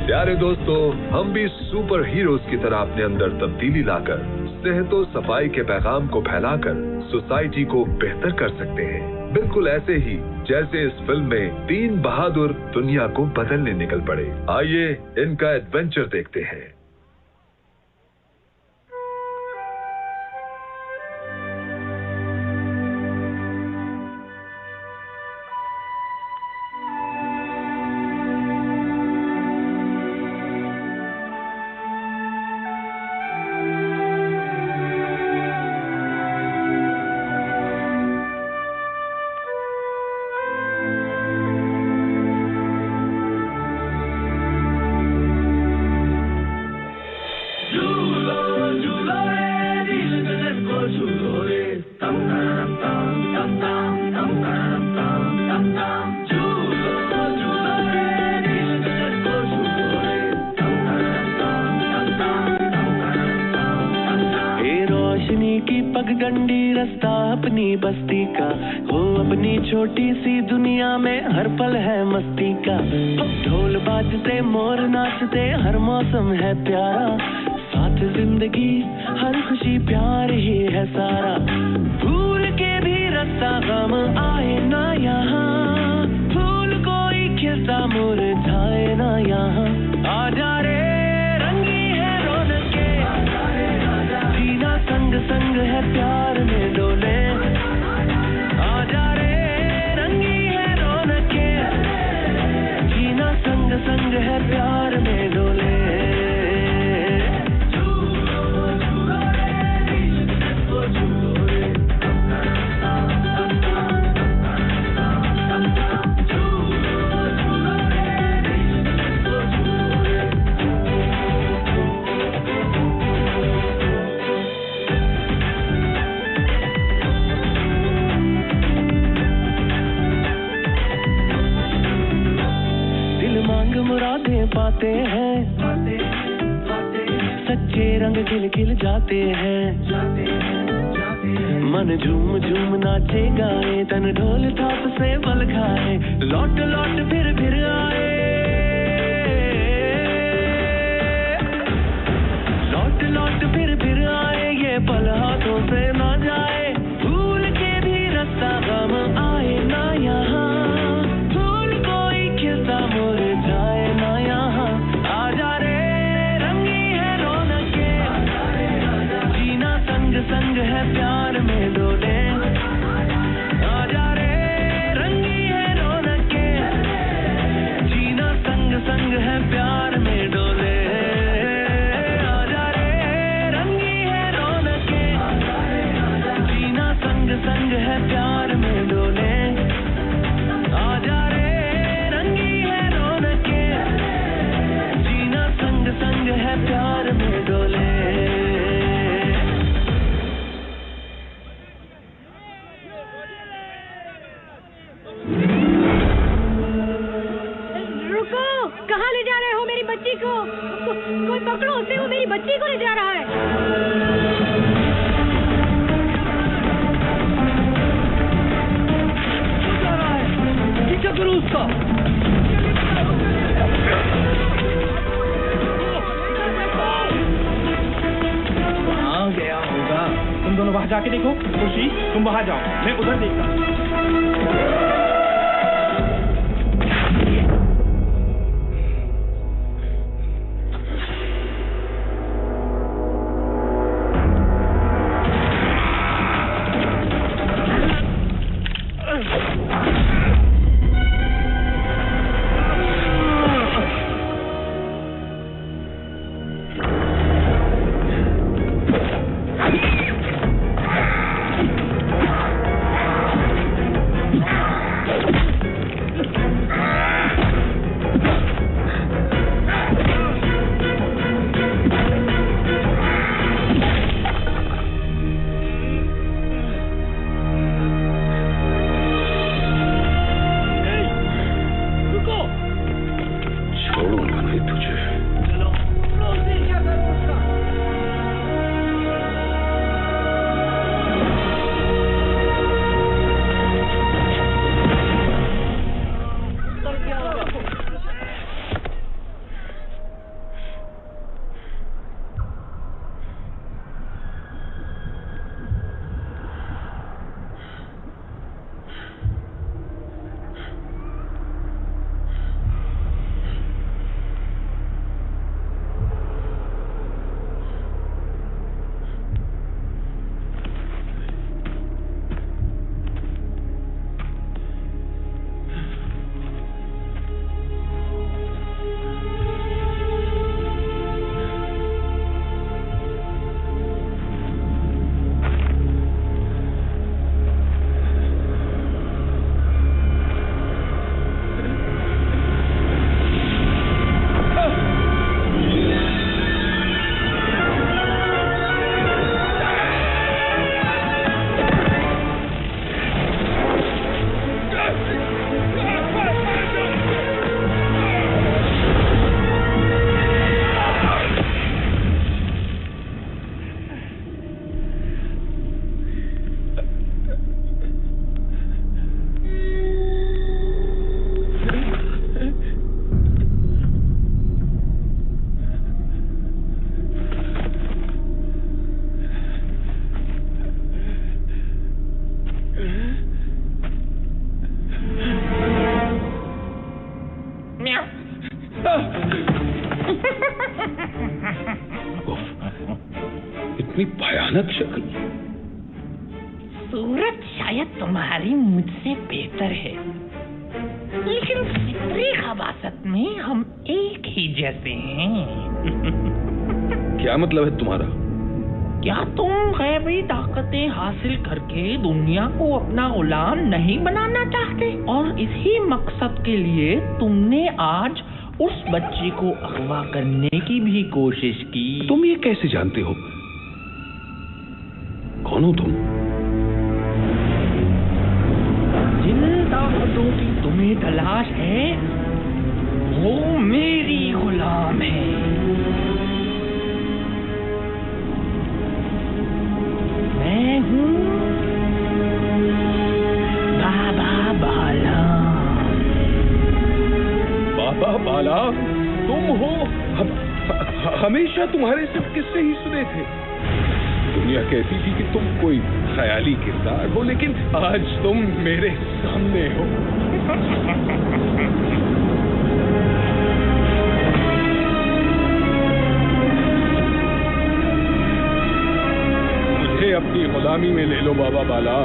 प्यारे दोस्तों, हम भी सुपर हीरोज की तरह अपने अंदर तब्दीली लाकर सेहत और सफाई के पैगाम को फैलाकर सोसाइटी को बेहतर कर सकते हैं। बिल्कुल ऐसे ही जैसे इस फिल्म में 3 बहादुर दुनिया को बदलने निकल पड़े। आइए इनका एडवेंचर देखते हैं। पगडंडी रास्ता अपनी बस्ती का हो, अपनी छोटी सी दुनिया में हर पल है मस्ती का। ढोल बाजते मोर नाचते हर मौसम है प्यारा, साथ जिंदगी हर खुशी प्यार ही है सारा। भूल के भी रास्ता गम आए ना यहाँ, फूल कोई खिलता मुरझाए ना यहाँ। आजा रे रंगी है रौनके, जीना संग संग है प्यार में डोले। आजा रे रंगी है रौनके, जीना संग संग है प्यार में डोले। मुरादें पाते हैं, सच्चे रंग खिल खिल जाते हैं। मन झूम झूम नाचे गाए, तन ढोल थाप से बल खाए। लौट लौट फिर आए, लौट लौट फिर आए। ये पल हाथों से ना जाए, भूल के भी रास्ता गम आए ना यहाँ। फूल कोई खिलता मुरझाए ना यहाँ। आजा रे रंगी है रौनके, जीना संग संग है प्यार में डोले। आजा रे रंगी है रौनके, जीना संग संग है प्यार में डोले। आजा रे रंगी है रौनके, जीना संग संग है प्यार में डोले। आजा रे रंगी है रौनके, जीना संग संग है प्यार में डोले। रुको, कहाँ ले जा रहे हो मेरी बच्ची को? कोई पकड़ो उसे, वो मेरी बच्ची को ले जा रहा है। पीछा करो उसका। वहाँ गया होगा। तुम दोनों वहाँ जाके देखो। खुशी, तुम वहाँ जाओ, मैं उधर देखता हूँ। इतनी भयानक शक्ल। सूरत शायद तुम्हारी मुझसे बेहतर है, लेकिन फिक्री खबासत में हम एक ही जैसे हैं। क्या मतलब है तुम्हारा? क्या तुम गैबी ताकतें हासिल करके दुनिया को अपना गुलाम नहीं बनाना चाहते? और इसी मकसद के लिए तुमने आज उस बच्ची को अगवा करने की भी कोशिश की। तुम ये कैसे जानते हो? कौन हो तुम? जिन ताकतों की तुम्हें तलाश है वो मेरी गुलाम है। मैं हूँ बाबा बाला। बाबा बाला तुम हो? हमेशा तुम्हारे सब किस्से ही सुने थे। दुनिया कहती थी कि तुम कोई ख्याली किरदार हो, लेकिन आज तुम मेरे सामने हो। मुझे अपनी गुलामी में ले लो बाबा बाला।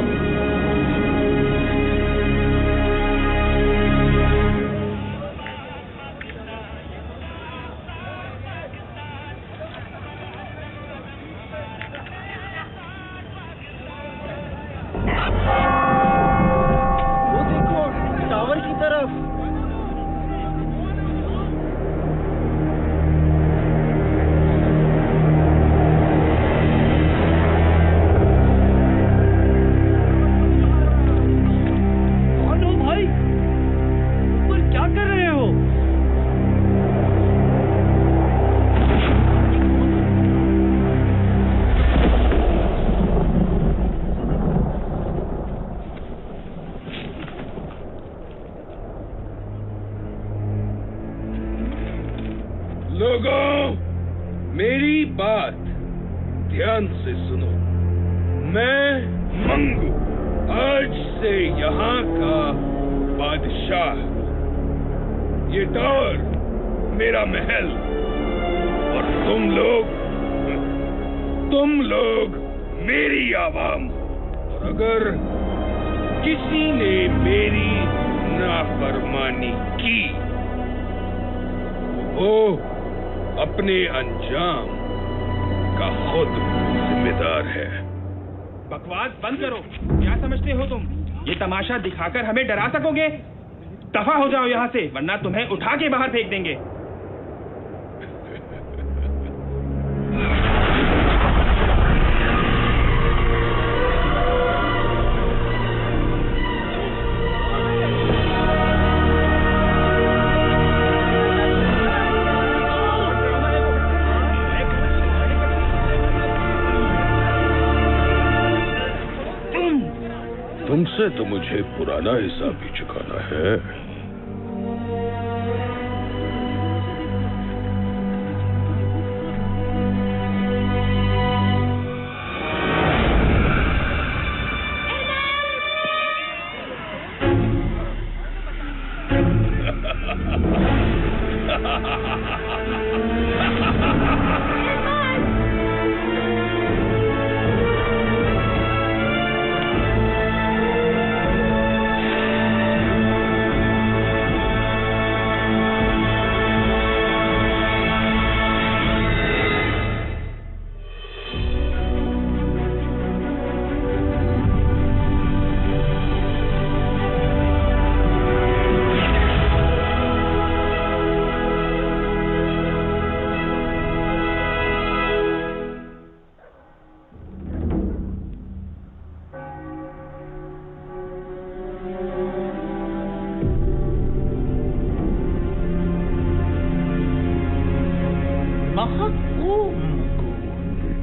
लोगों, मेरी बात ध्यान से सुनो। मैं मंगू आज से यहाँ का बादशाह। ये टावर मेरा महल और तुम लोग मेरी आवाम। और अगर किसी ने मेरी नाफरमानी की वो अपने अंजाम का खुद जिम्मेदार है। बकवास बंद करो। क्या समझते हो तुम? ये तमाशा दिखाकर हमें डरा सकोगे? दफा हो जाओ यहाँ से, वरना तुम्हें उठा के बाहर फेंक देंगे। तुमसे तो मुझे पुराना हिसाब भी चुकाना है।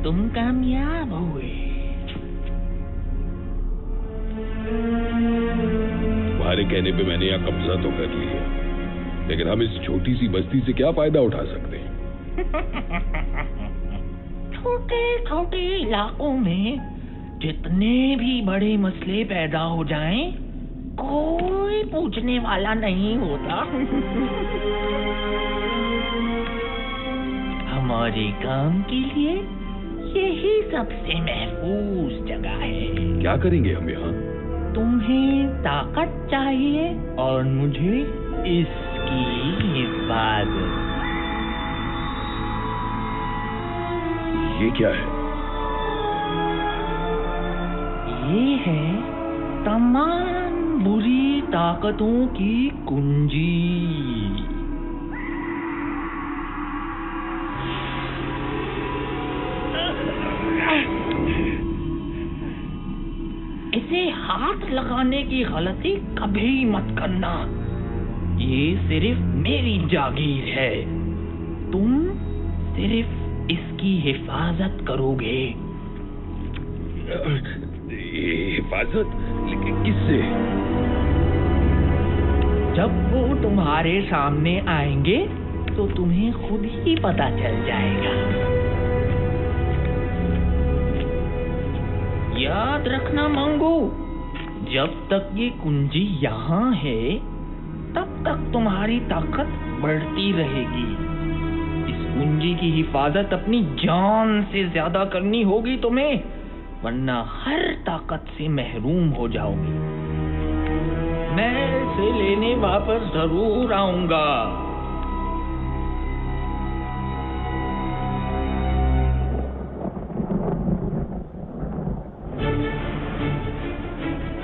तुम कामयाब हुए। तुम्हारे कहने पे मैंने यहाँ कब्जा तो कर लिया, लेकिन हम इस छोटी सी बस्ती से क्या फायदा उठा सकते हैं? छोटे छोटे इलाकों में जितने भी बड़े मसले पैदा हो जाएं, कोई पूछने वाला नहीं होता। हमारे काम के लिए यही सबसे महफूज जगह है। क्या करेंगे हम यहाँ? तुम्हें ताकत चाहिए और मुझे इसकी हिफाजत। ये क्या है? ये है तमाम बुरी ताकतों की कुंजी। इसे हाथ लगाने की गलती कभी मत करना। ये सिर्फ मेरी जागीर है। तुम सिर्फ इसकी हिफाजत करोगे। हिफाजत? लेकिन किससे? जब वो तुम्हारे सामने आएंगे तो तुम्हें खुद ही पता चल जाएगा। याद रखना मंगू, जब तक ये कुंजी यहाँ है तब तक तुम्हारी ताकत बढ़ती रहेगी। इस कुंजी की हिफाजत अपनी जान से ज्यादा करनी होगी तुम्हें, वरना हर ताकत से महरूम हो जाओगे। मैं इसे लेने वापस जरूर आऊंगा।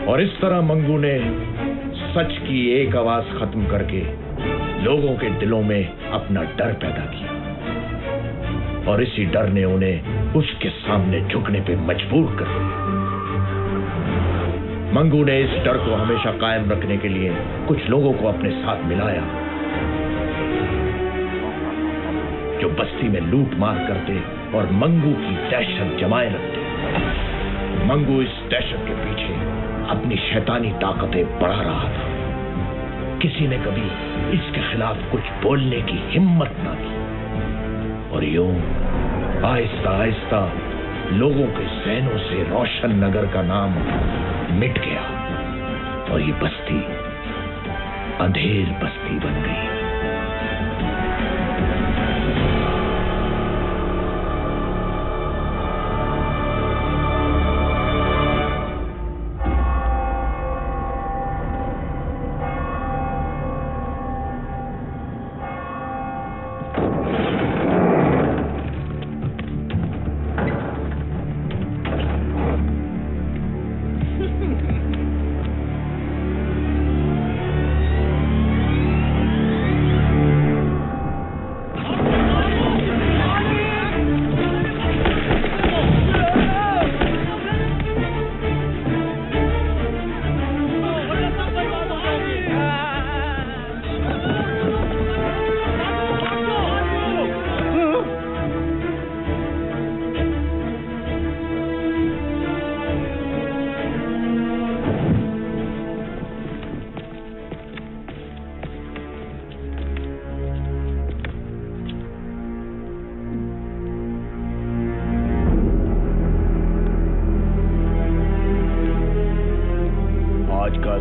और इस तरह मंगू ने सच की एक आवाज खत्म करके लोगों के दिलों में अपना डर पैदा किया, और इसी डर ने उन्हें उसके सामने झुकने पे मजबूर कर दिया। मंगू ने इस डर को हमेशा कायम रखने के लिए कुछ लोगों को अपने साथ मिलाया, जो बस्ती में लूट मार करते और मंगू की दहशत जमाए रखते। मंगू इस दहशत के पीछे अपनी शैतानी ताकतें बढ़ा रहा था। किसी ने कभी इसके खिलाफ कुछ बोलने की हिम्मत ना की, और यूं आहिस्ता आहिस्ता लोगों के ज़हनों से रोशन नगर का नाम मिट गया, और ये बस्ती अंधेर बस्ती बन गई।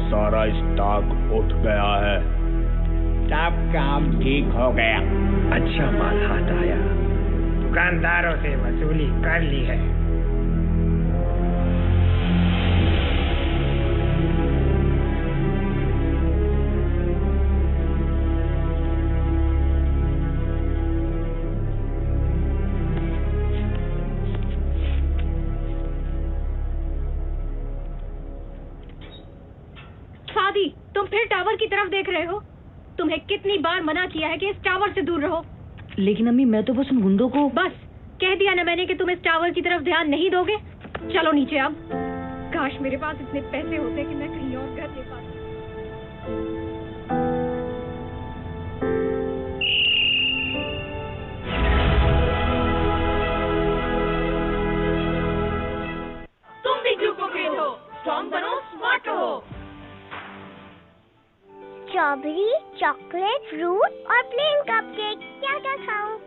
सारा स्टॉक उठ गया है। सब काम ठीक हो गया। अच्छा माल हाथ आया। दुकानदारों से वसूली कर ली है। तुम फिर टावर की तरफ देख रहे हो? तुम्हें कितनी बार मना किया है कि इस टावर से दूर रहो। लेकिन अम्मी, मैं तो बस उन गुंडों को... बस कह दिया ना मैंने कि तुम इस टावर की तरफ ध्यान नहीं दोगे। चलो नीचे अब। काश मेरे पास इतने पैसे होते कि मैं कहीं और घर ले पाती। तुम भी ग्लूकोफेन हो, स्ट्रॉन्ग बनो, स्मार्ट रहो। स्ट्रॉबेरी, चॉकलेट, फ्रूट और प्लेन कपकेक, क्या क्या खाऊं?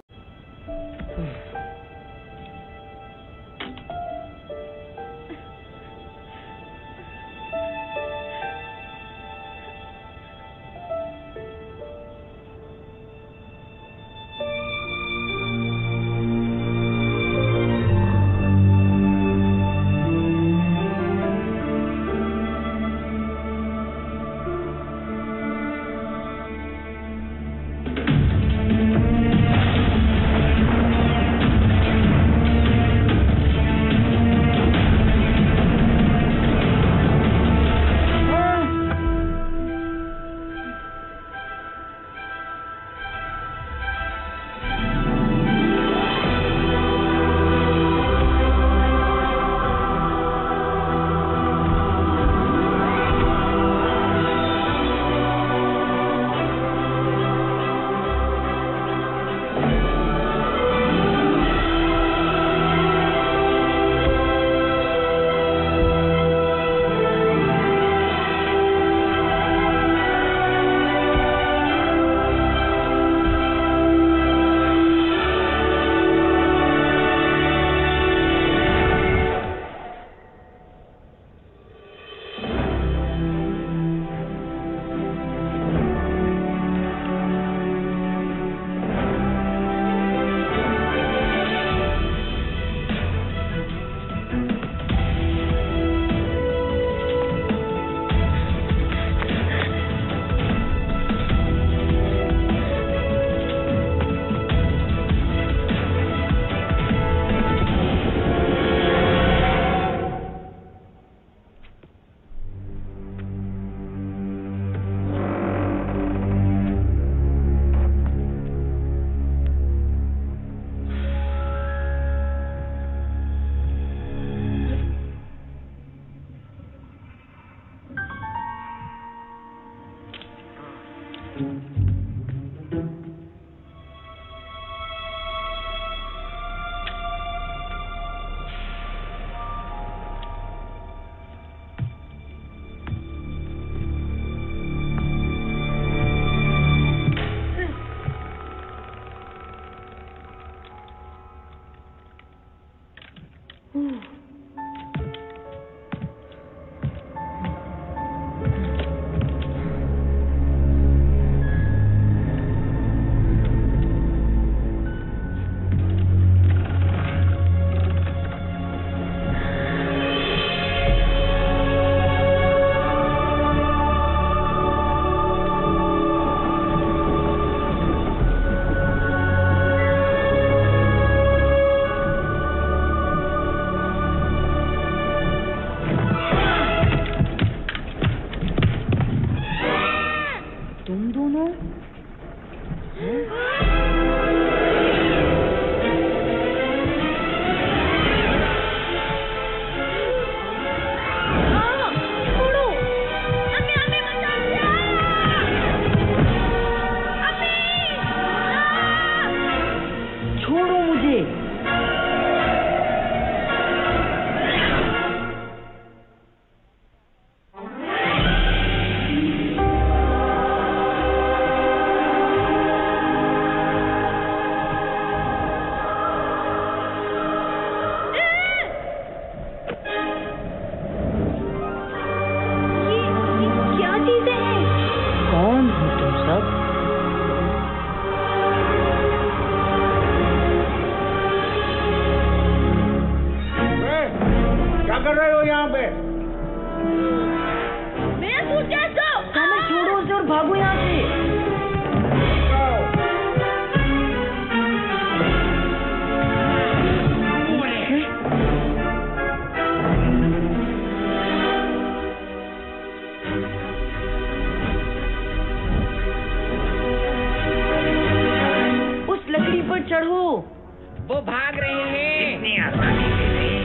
वो भाग रहे हैं। इतनी आसानी से नहीं।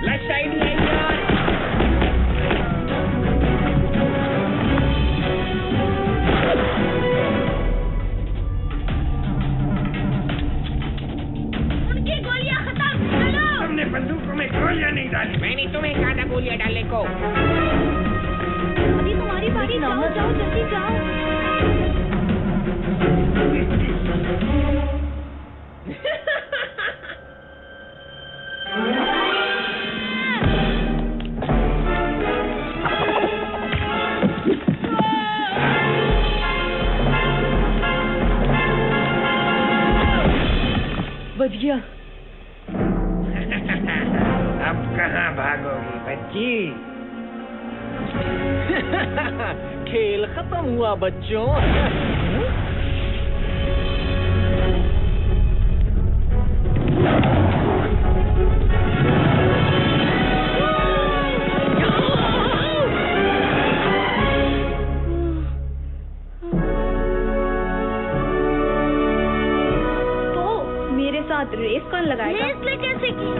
लेफ्ट साइड में यार। उनकी गोलियां खत्म। चलो। तुमने बंदूकों में गोलियां नहीं डाली। मैंने तुम्हें कहा था गोलियां डालने को। अभी तुम्हारी बारी, जाओ जाओ जल्दी जाओ। बच गया। अब कहाँ भागोगी बच्ची? खेल खत्म हुआ बच्चों। तो मेरे साथ रेस कौन लगाएगा? रेस ले कैसे की?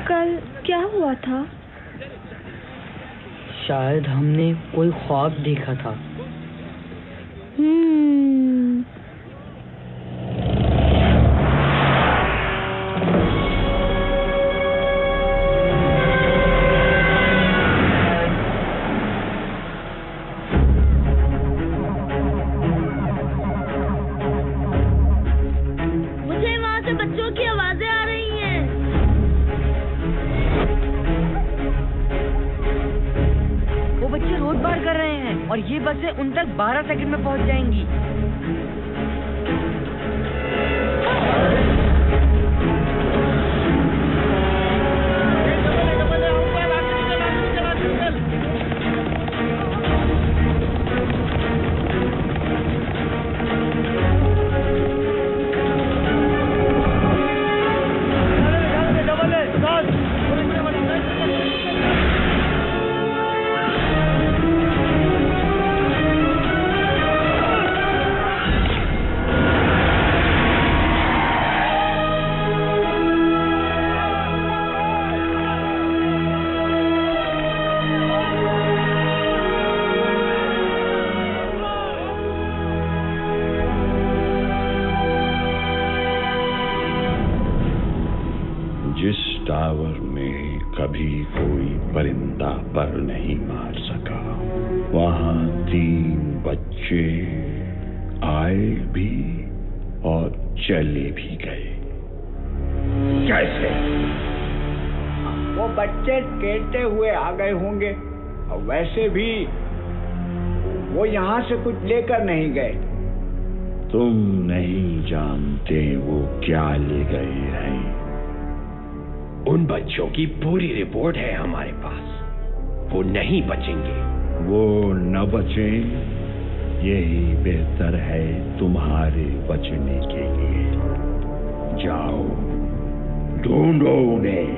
कल क्या हुआ था? शायद हमने कोई ख्वाब देखा था। मुझे वहाँ से बच्चों की आवाजें आ रही हैं। वो बच्चे रोड पार कर रहे हैं और ये बसें उन तक 12 सेकंड में पहुंच जाएंगी। जिस टावर में कभी कोई परिंदा पर नहीं मार सका, वहां 3 बच्चे आए भी और चले भी गए। कैसे? वो बच्चे खेलते हुए आ गए होंगे और वैसे भी वो यहाँ से कुछ लेकर नहीं गए। तुम नहीं जानते वो क्या ले गए हैं। उन बच्चों की पूरी रिपोर्ट है हमारे पास। वो नहीं बचेंगे। वो न बचे, यही बेहतर है तुम्हारे बचने के लिए। जाओ, ढूंढो उन्हें।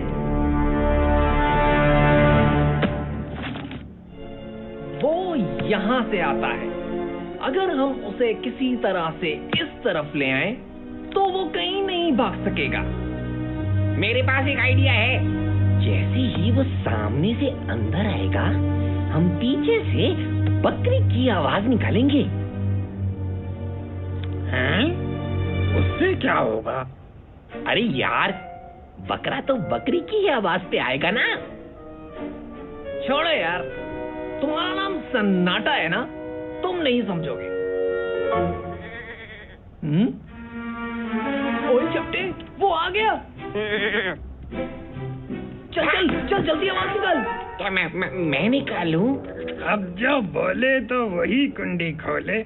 वो यहाँ से आता है। अगर हम उसे किसी तरह से इस तरफ ले आए तो वो कहीं नहीं भाग सकेगा। मेरे पास एक आइडिया है। जैसे ही वो सामने से अंदर आएगा, हम पीछे से बकरी की आवाज निकालेंगे। हैं? उससे क्या होगा? अरे यार, बकरा तो बकरी की ही आवाज पे आएगा ना। छोड़ो यार, तुम्हारा नाम सन्नाटा है ना, तुम नहीं समझोगे। ओए चपटे, वो आ गया। चल चल चल, जल्दी आवाज निकाल। क्या मैं निकालूं? अब जो बोले तो वही कुंडी खोले।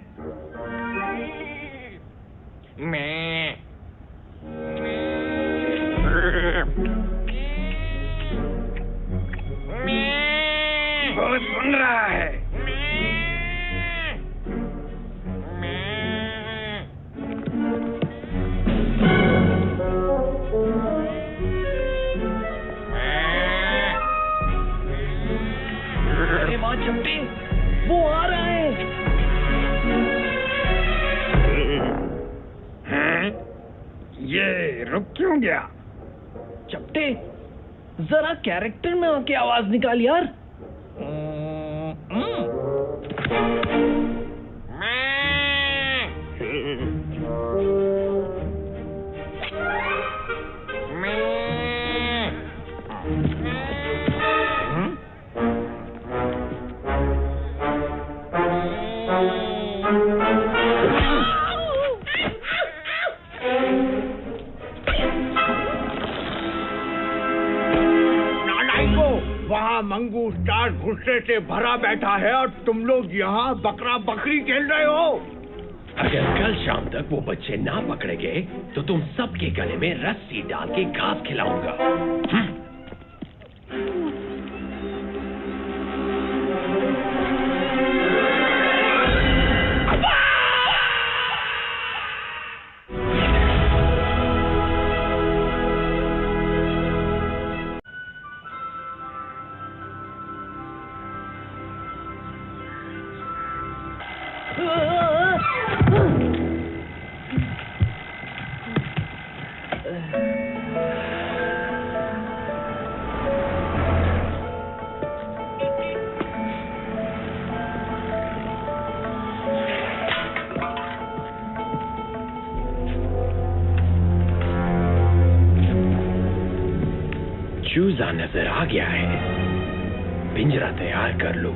मैं वो सुन रहा है। अरे माँ चपटे, वो आ रहा है। हैं? ये रुक क्यों गया? चपटे, जरा कैरेक्टर में आके आवाज निकाल यार। वहाँ मंगू स्टार गुस्से से भरा बैठा है और तुम लोग यहाँ बकरा बकरी खेल रहे हो। अगर कल शाम तक वो बच्चे ना पकड़े गए तो तुम सबके गले में रस्सी डाल के घास खिलाऊंगा। चूजा नजर आ गया है, पिंजरा तैयार कर लो।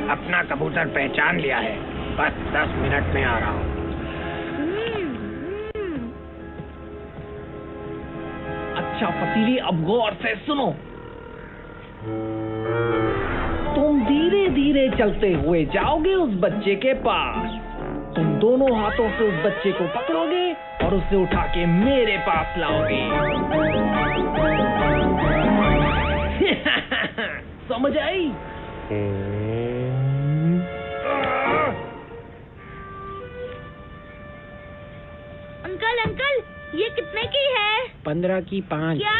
अपना कबूतर पहचान लिया है, बस 10 मिनट में आ रहा हूँ। अच्छा पतीली, अब गौर से सुनो। तुम धीरे धीरे चलते हुए जाओगे उस बच्चे के पास। तुम दोनों हाथों से उस बच्चे को पकड़ोगे और उसे उठा के मेरे पास लाओगे। समझ आई? अंकल अंकल, ये कितने की है? 15 की 5। क्या?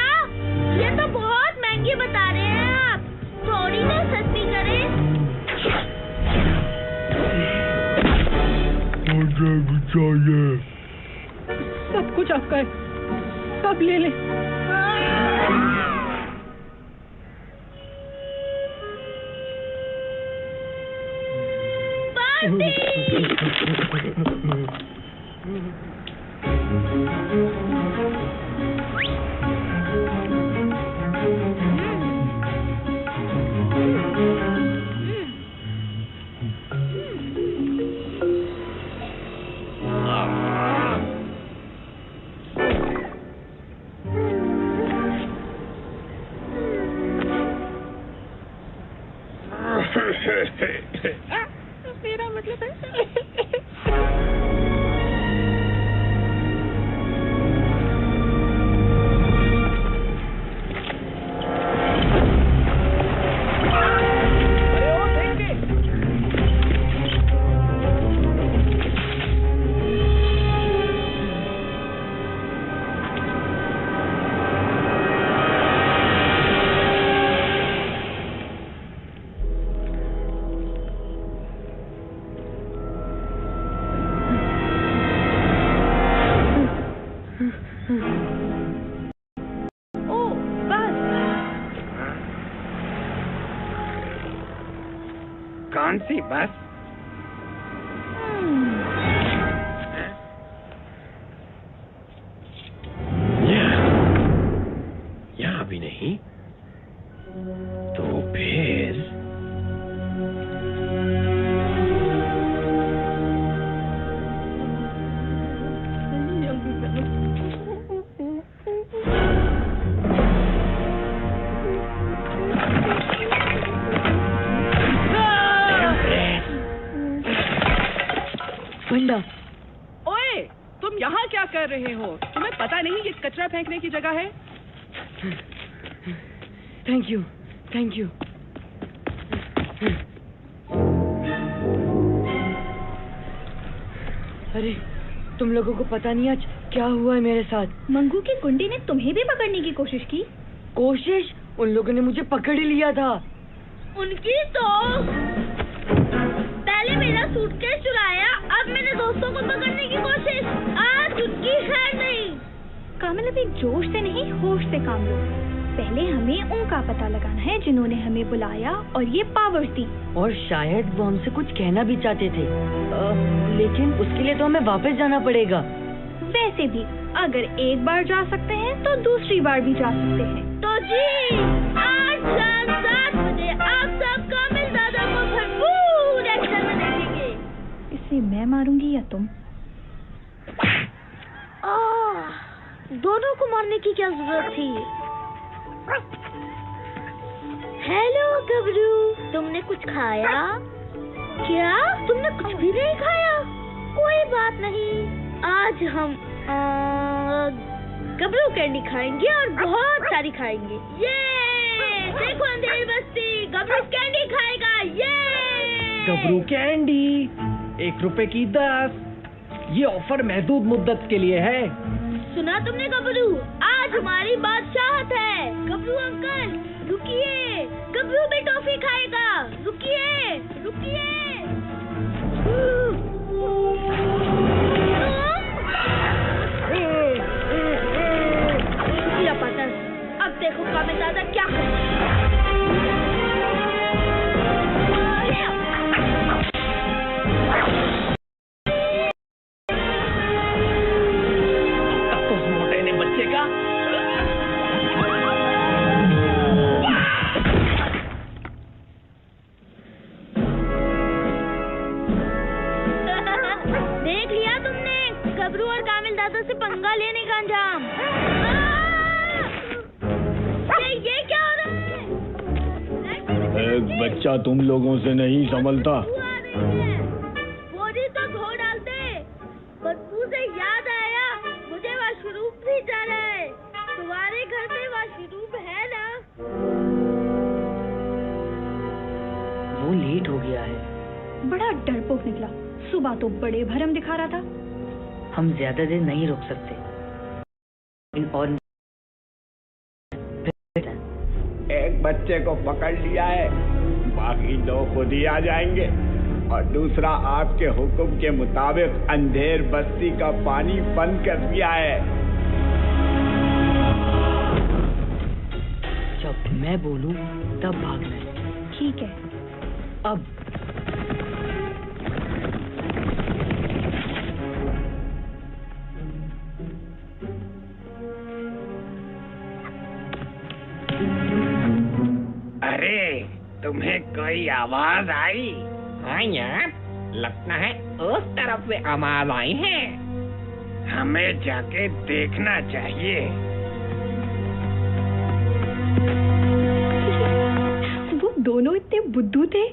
ये तो बहुत महंगी बता रहे हैं आप। थोड़ी ना सस्ती करें? मुझे भी चाहिए। सब कुछ आपका है, सब ले ले। मेरा मतलब है कौन सी बस? यहाँ भी नहीं तो फिर कर रहे हो? तुम्हें पता नहीं ये कचरा फेंकने की जगह है? Thank you, thank you. अरे तुम लोगों को पता नहीं आज क्या हुआ है मेरे साथ। मंगू के गुंडे ने तुम्हें भी पकड़ने की कोशिश की। कोशिश? उन लोगों ने मुझे पकड़ ही लिया था। उनकी तो पहले मेरा सूटकेस चुराया, अब मेरे दोस्तों को पकड़ने की कोशिश। आज उनकी खैर नहीं। कामिल अभी जोश से नहीं होश से काम लो। पहले हमें उनका पता लगाना है जिन्होंने हमें बुलाया और ये पावर्स दी। और शायद वो हमसे कुछ कहना भी चाहते थे, लेकिन उसके लिए तो हमें वापस जाना पड़ेगा। वैसे भी अगर एक बार जा सकते हैं तो दूसरी बार भी जा सकते हैं। तो जी आज रात 7 बजे आप सब कामिल दादा को भरपूर एक्शन में देखेंगे। इसे मैं मारूंगी या तुम? दोनों को मारने की क्या जरूरत थी? हेलो गबरू, तुमने कुछ खाया क्या? तुमने कुछ भी नहीं खाया? कोई बात नहीं, आज हम गबरू कैंडी खाएंगे और बहुत सारी खाएंगे। ये देखो अंधेरी बस्ती गबरू कैंडी खाएगा। ये गबरू कैंडी 1 रुपए की 10। ये ऑफर महदूद मुद्दत के लिए है। सुना तुमने गबरू? आज हमारी बादशाहत है। गबरू अंकल रुकिए, गबरू भी टॉफी खाएगा। रुकिए रुकिए। शुक्रिया पाटर, अब देखो कामिल दादा क्या से पंगा लेने का अंजाम। ये क्या हो रहा है? एक बच्चा तुम लोगों से नहीं संभलता। बोरी तो धो डालते। बदबू से याद आया, मुझे वॉशरूम भी जाना है। तुम्हारे घर में वॉशरूम है ना? वो लेट हो गया है। बड़ा डरपोक निकला। सुबह तो बड़े भरम दिखा रहा था। हम ज्यादा देर नहीं रुक सकते। और एक बच्चे को पकड़ लिया है, बाकी 2 खुद ही आ जाएंगे। और दूसरा आपके हुक्म के मुताबिक अंधेर बस्ती का पानी बंद कर दिया है। जब मैं बोलूं तब भागना है। ठीक है। अब तुम्हें कोई आवाज आई? हाँ यार, लगता है उस तरफ से आवाज आई है। हमें जाके देखना चाहिए। वो दोनों इतने बुद्धू थे।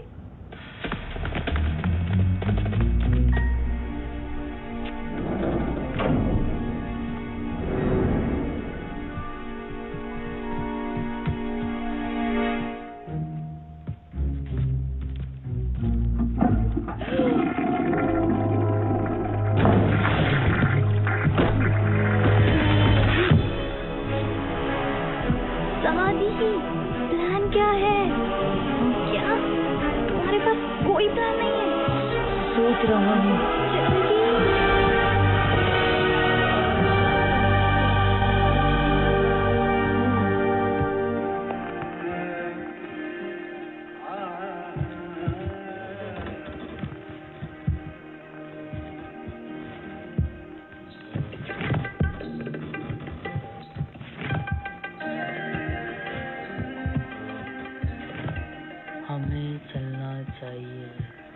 प्लान क्या है? क्या तुम्हारे पास कोई प्लान नहीं है? सोच रहा हूँ। हमें चलना चाहिए।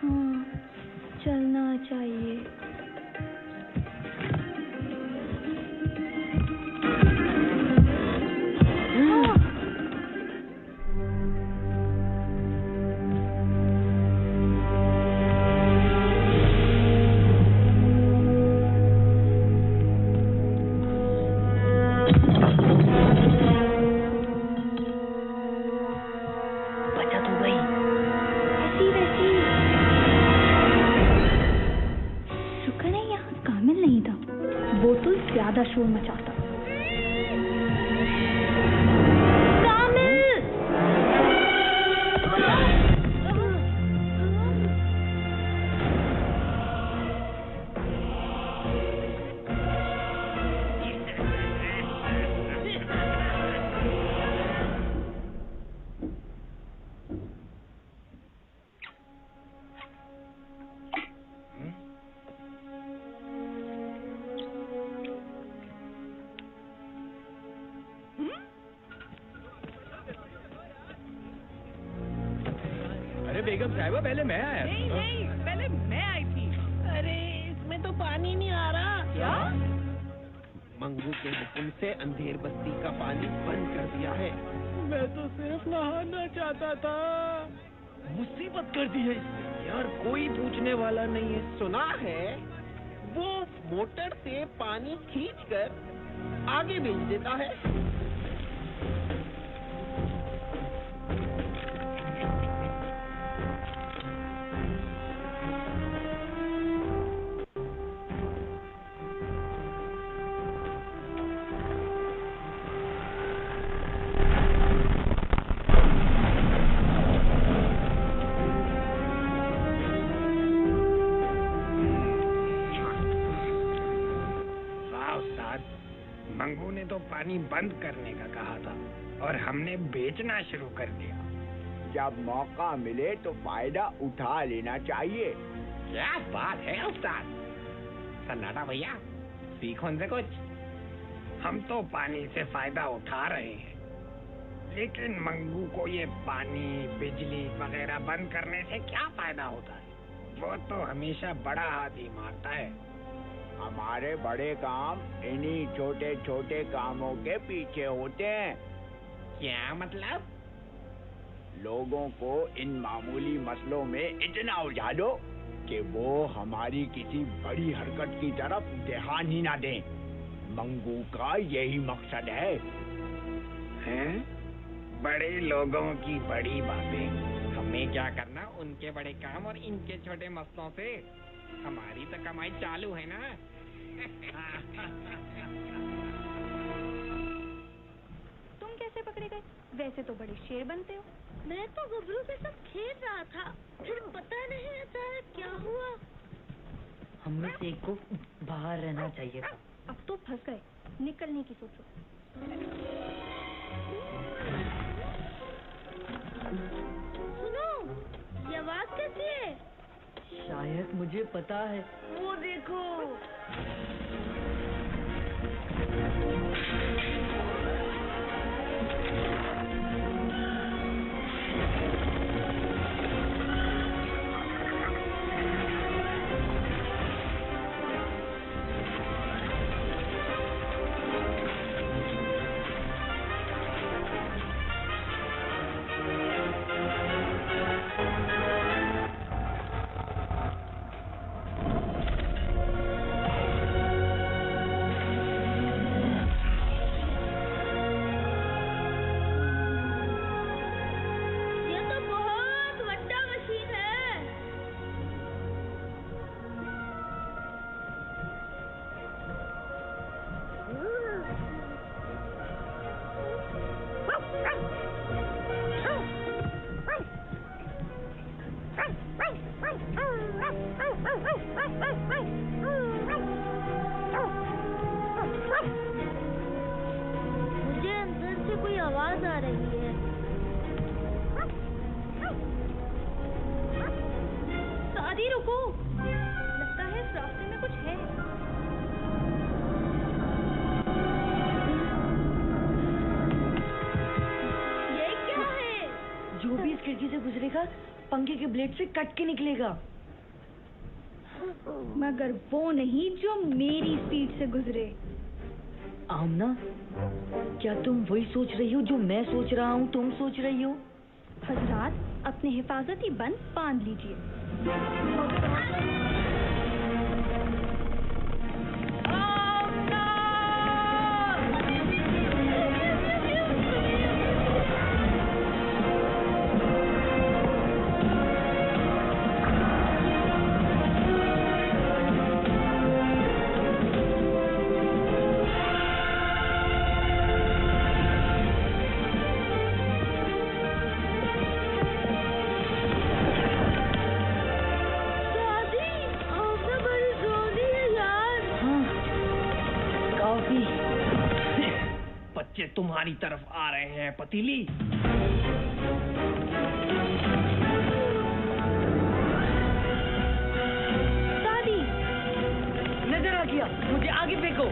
हाँ, चलना चाहिए। शोर मचाता। बेगम साहिबा पहले मैं आया। नहीं, पहले मैं आई थी। अरे इसमें तो पानी नहीं आ रहा। क्या? मंगू के हुक्म से अंधेर बस्ती का पानी बंद कर दिया है। मैं तो सिर्फ नहाना चाहता था। मुसीबत कर दी है इसने। यार कोई पूछने वाला नहीं है। सुना है वो मोटर से पानी खींचकर आगे भेज देता है। मंगू ने तो पानी बंद करने का कहा था और हमने बेचना शुरू कर दिया। जब मौका मिले तो फायदा उठा लेना चाहिए। क्या बात है उस्ताद। सन्नाटा भैया, सीखो इनसे कुछ। हम तो पानी से फायदा उठा रहे हैं, लेकिन मंगू को ये पानी, बिजली वगैरह बंद करने से क्या फायदा होता है? वो तो हमेशा बड़ा हाथ ही मारता है। हमारे बड़े काम इन्हीं छोटे छोटे कामों के पीछे होते हैं। क्या मतलब? लोगों को इन मामूली मसलों में इतना उलझा दो कि वो हमारी किसी बड़ी हरकत की तरफ ध्यान ही ना दें। मंगू का यही मकसद है। हैं? बड़े लोगों की बड़ी बातें। हमें क्या करना उनके बड़े काम और इनके छोटे मसलों से? हमारी तो कमाई चालू है ना। तुम कैसे पकड़े गए? वैसे तो बड़े शेर बनते हो। मैं तो गबरू के साथ खेल रहा था, फिर पता नहीं अचानक क्या हुआ। हम में से एक को बाहर रहना चाहिए था। अब तो फंस गए, निकलने की सोचो। सुनो, ये आवाज कैसी है? शायद मुझे पता है। वो देखो। मुझे अंदर से कोई आवाज आ रही है। सादी रुको, लगता है इस रास्ते में कुछ है। ये क्या है? जो भी इस खिड़की से गुजरेगा पंखे के ब्लेड से कट के निकलेगा। मगर वो नहीं जो मेरी स्पीड से गुजरे। आमना, क्या तुम वही सोच रही हो जो मैं सोच रहा हूँ तुम सोच रही हो? हजरात, अपने हिफाजती बंद बांध लीजिए। बच्चे तुम्हारी तरफ आ रहे हैं पतीली। दादी, नजर आ गया, मुझे आगे फेंको।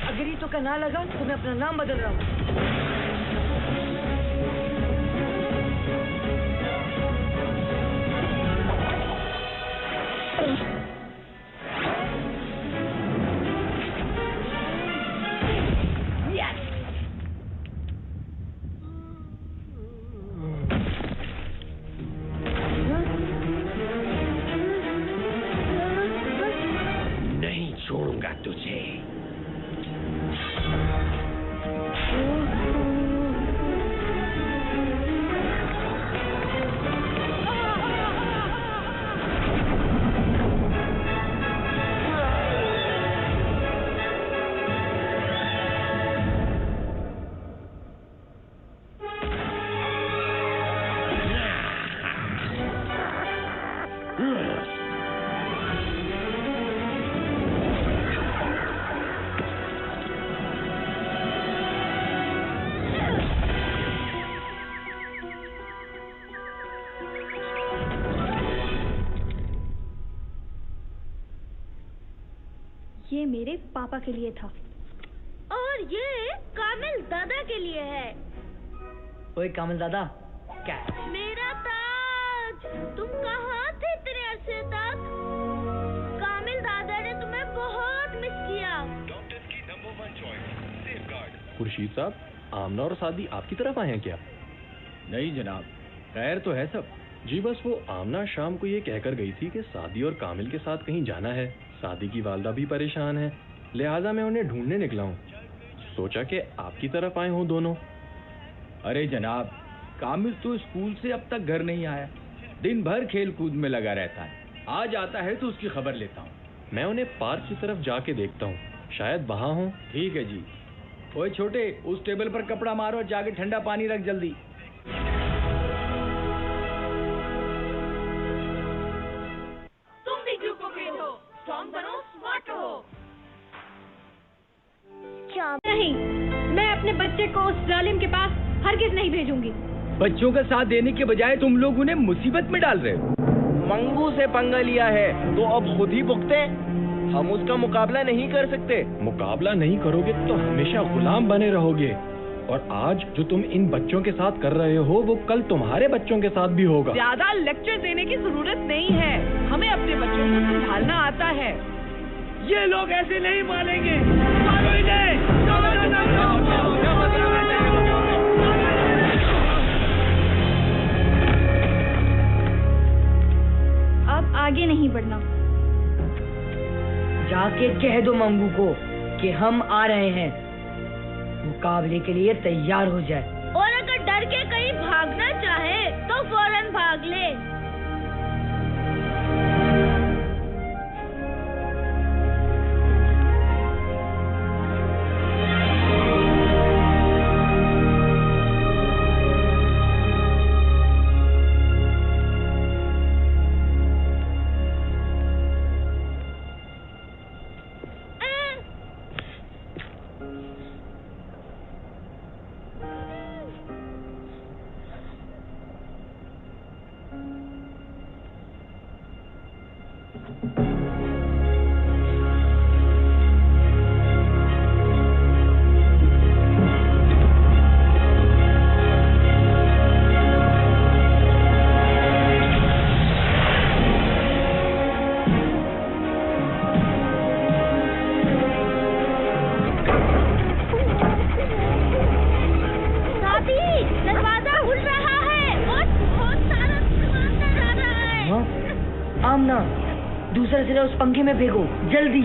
अगर ये तो का ना लगा तो मैं अपना नाम बदल रहा हूँ। नहीं छोड़ूंगा तुझे। ये मेरे पापा के लिए था और ये कामिल दादा के लिए है। ओए कामिल दादा, क्या? मेरा ताज, तुम कहाँ थे इतने अरसे तक? कामिल दादा ने तुम्हें बहुत मिस किया। खुर्शीद साहब, आमना और सादी आपकी तरफ आए हैं क्या? नहीं जनाब, खैर तो है सब। जी बस वो आमना शाम को ये कहकर गई थी कि सादी और कामिल के साथ कहीं जाना है। सादी की वालदा भी परेशान है, लिहाजा मैं उन्हें ढूंढने निकला हूँ। सोचा कि आपकी तरफ आए हों दोनों। अरे जनाब, कामिल तो स्कूल से अब तक घर नहीं आया, दिन भर खेल कूद में लगा रहता है। आज आता है तो उसकी खबर लेता हूँ। मैं उन्हें पार्क की तरफ जाके देखता हूँ, शायद वहाँ हों। ठीक है जी। ओए छोटे, उस टेबल पर कपड़ा मारो और जाके ठंडा पानी रख जल्दी। तुम भी ग्रुप हो, स्ट्रॉन्ग बनो, स्मार्ट हो। नहीं, मैं अपने बच्चे को उस जालिम के पास हरगिज नहीं भेजूंगी। बच्चों का साथ देने के बजाय तुम लोग उन्हें मुसीबत में डाल रहे हो। मंगू से पंगा लिया है तो अब खुद ही भुगते। हम उसका मुकाबला नहीं कर सकते। मुकाबला नहीं करोगे तो हमेशा गुलाम बने रहोगे, और आज जो तुम इन बच्चों के साथ कर रहे हो वो कल तुम्हारे बच्चों के साथ भी होगा। ज्यादा लेक्चर देने की जरूरत नहीं है, हमें अपने बच्चों को संभालना आता है। ये लोग ऐसे नहीं मानेंगे। अब आगे नहीं बढ़ना। जाके कह दो मंगू को कि हम आ रहे हैं, मुकाबले के लिए तैयार हो जाए। और अगर डर के कहीं भागना चाहे तो फौरन भाग ले। आमना, दूसरा सिरा उस पंखे में फेंको, जल्दी।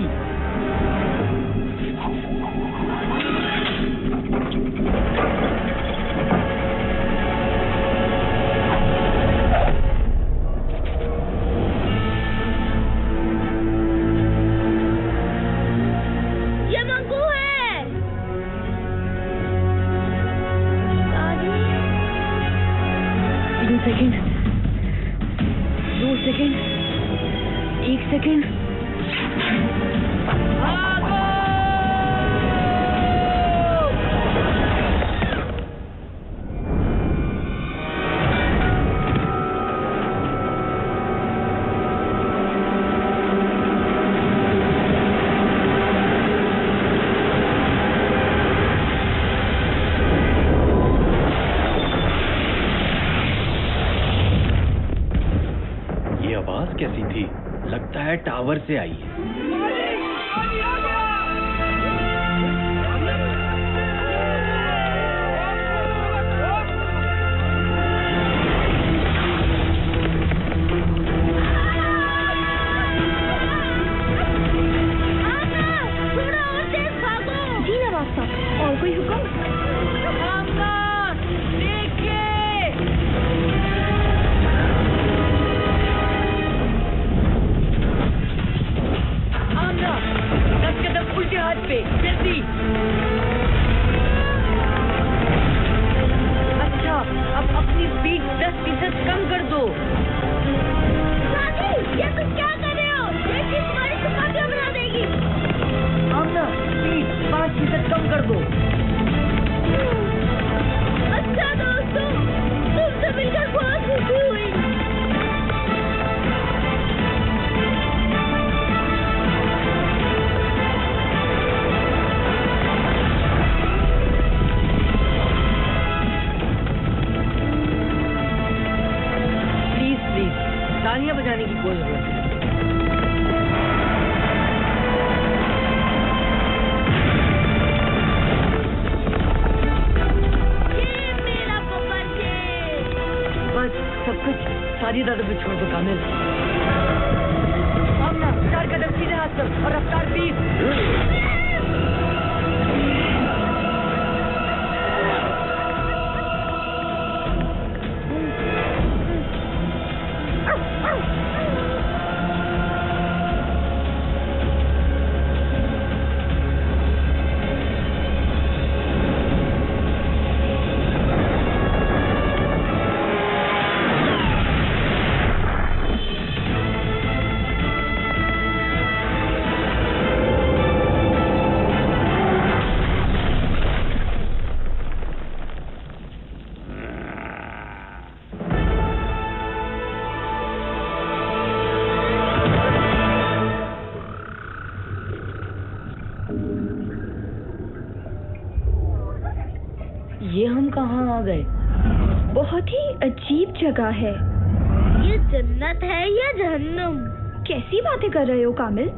ये मंगू है। 3 सेकंड, 2 सेकंड, लगता है टावर से आई है। और कोई हुक्म? आमना, 10 कदम उल्टे हाथ पे, जल्दी। अच्छा, अब अपनी स्पीड 10% कम कर दो। ये तुम क्या कर रहे हो? ये चीज हमारी चपातियां बना देगी। आमना, स्पीड 5% कम कर दो। अच्छा दोस्तों, तुमसे मिलकर बहुत खुशी हुई। प्लीज तालियां बजाने की कोई जरूरत नहीं। सब कुछ सारी दादा पे छोड़ दो कामिल। आमना, 4 कदम सीधे हाथ पर और रफ्तार 20। ये हम कहाँ आ गए? बहुत ही अजीब जगह है। ये जन्नत है या जहन्नम? कैसी बातें कर रहे हो कामिल?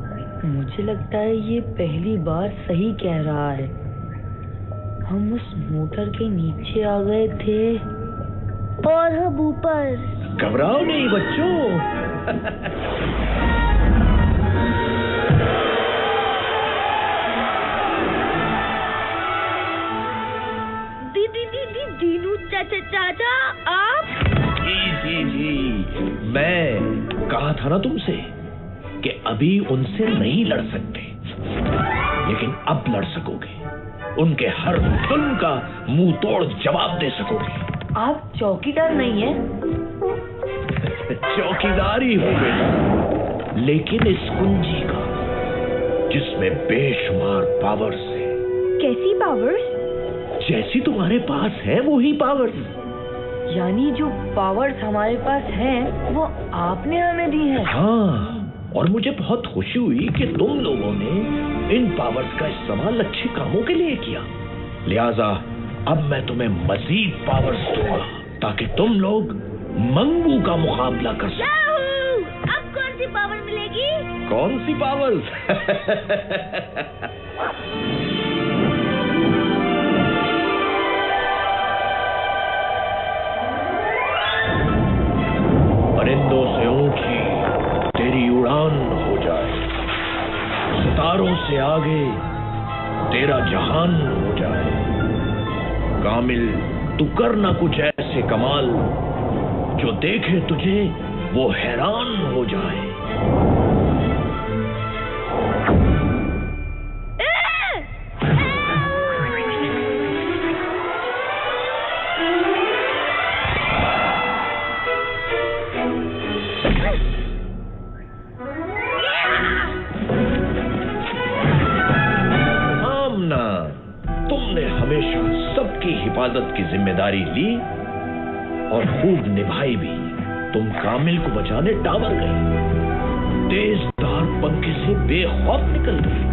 मुझे लगता है ये पहली बार सही कह रहा है। हम उस मोटर के नीचे आ गए थे और हम ऊपर। घबराओ नहीं बच्चों। दीनू चाचा आप? जी, मैं कहा था ना तुमसे कि अभी उनसे नहीं लड़ सकते, लेकिन अब लड़ सकोगे। उनके हर जुल्म का मुंह तोड़ जवाब दे सकोगे। आप चौकीदार नहीं है? चौकीदार ही हो बेटा, लेकिन इस कुंजी का जिसमें बेशुमार पावर्स है। कैसी पावर्स? जैसी तुम्हारे पास है वही पावर्स। यानी जो पावर्स हमारे पास हैं, वो आपने हमें दी है? हाँ, और मुझे बहुत खुशी हुई कि तुम लोगों ने इन पावर्स का इस्तेमाल अच्छे कामों के लिए किया। लिहाजा अब मैं तुम्हें मजीद पावर्स दूंगा ताकि तुम लोग मंगू का मुकाबला कर सको। अब कौन सी पावर मिलेगी? कौन सी पावर्स? परिंदों से ऊंची तेरी उड़ान हो जाए, सितारों से आगे तेरा जहान हो जाए। कामिल, तू करना कुछ ऐसे कमाल जो देखे तुझे वो हैरान हो जाए। हिफाजत की जिम्मेदारी ली और खूब निभाई भी। तुम कामिल को बचाने टावर गई, तेजधार पंखे से बेखौफ निकल गई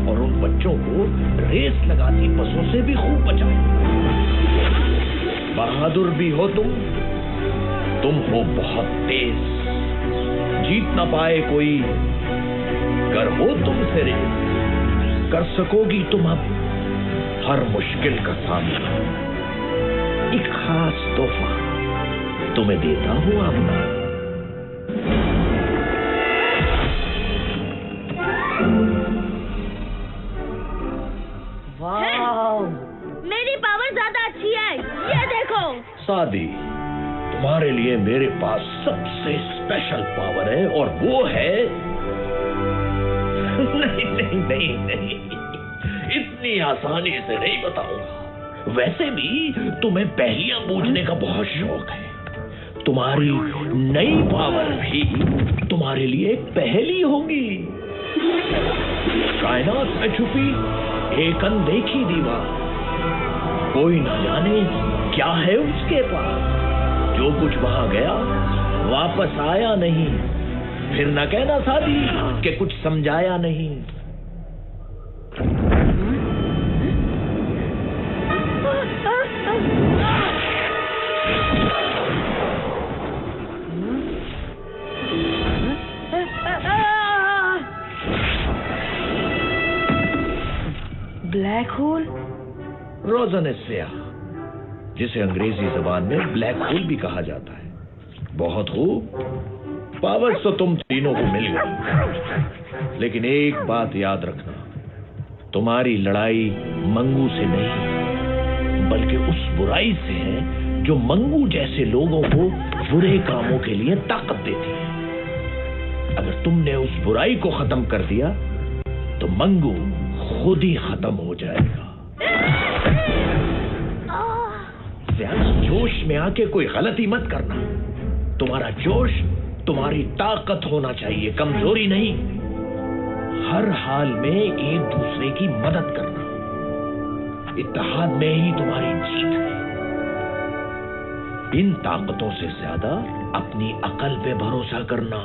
और उन बच्चों को रेस लगाती बसों से भी खूब बचाया। बहादुर भी हो तुम हो बहुत तेज। जीत न पाए कोई, कर हो तुमसे रे, कर सकोगी तुम अब हर मुश्किल का सामना। एक खास तोहफा तुम्हें देता हूं अपना। वाह, मेरी पावर ज्यादा अच्छी है, ये देखो। सादी, तुम्हारे लिए मेरे पास सबसे स्पेशल पावर है और वो है नहीं नहीं नहीं नहीं, इतनी आसानी से नहीं बताऊंगा। वैसे भी तुम्हें पहेलियां बूझने का बहुत शौक है। तुम्हारी नई पावर भी तुम्हारे लिए एक पहेली होगी। कायनात में छुपी एक अनदेखी दीवार, कोई न जाने क्या है उसके पास। जो कुछ वहां गया वापस आया नहीं। फिर न कहना सादी कि कुछ समझाया नहीं। ब्लैक होल, रोज़न स्याह, जिसे अंग्रेजी जबान में ब्लैक होल भी कहा जाता है। बहुत खूब, पावर्स तो तुम तीनों को मिल गई, लेकिन एक बात याद रखना, तुम्हारी लड़ाई मंगू से नहीं बल्कि उस बुराई से है जो मंगू जैसे लोगों को बुरे कामों के लिए ताकत देती है। अगर तुमने उस बुराई को खत्म कर दिया तो मंगू खुद ही खत्म हो जाएगा। ज्यादा जोश में आके कोई गलती मत करना। तुम्हारा जोश तुम्हारी ताकत होना चाहिए, कमजोरी नहीं। हर हाल में एक दूसरे की मदद करना, इत्तेहाद में ही तुम्हारी जीत है। इन ताकतों से ज्यादा अपनी अकल पे भरोसा करना।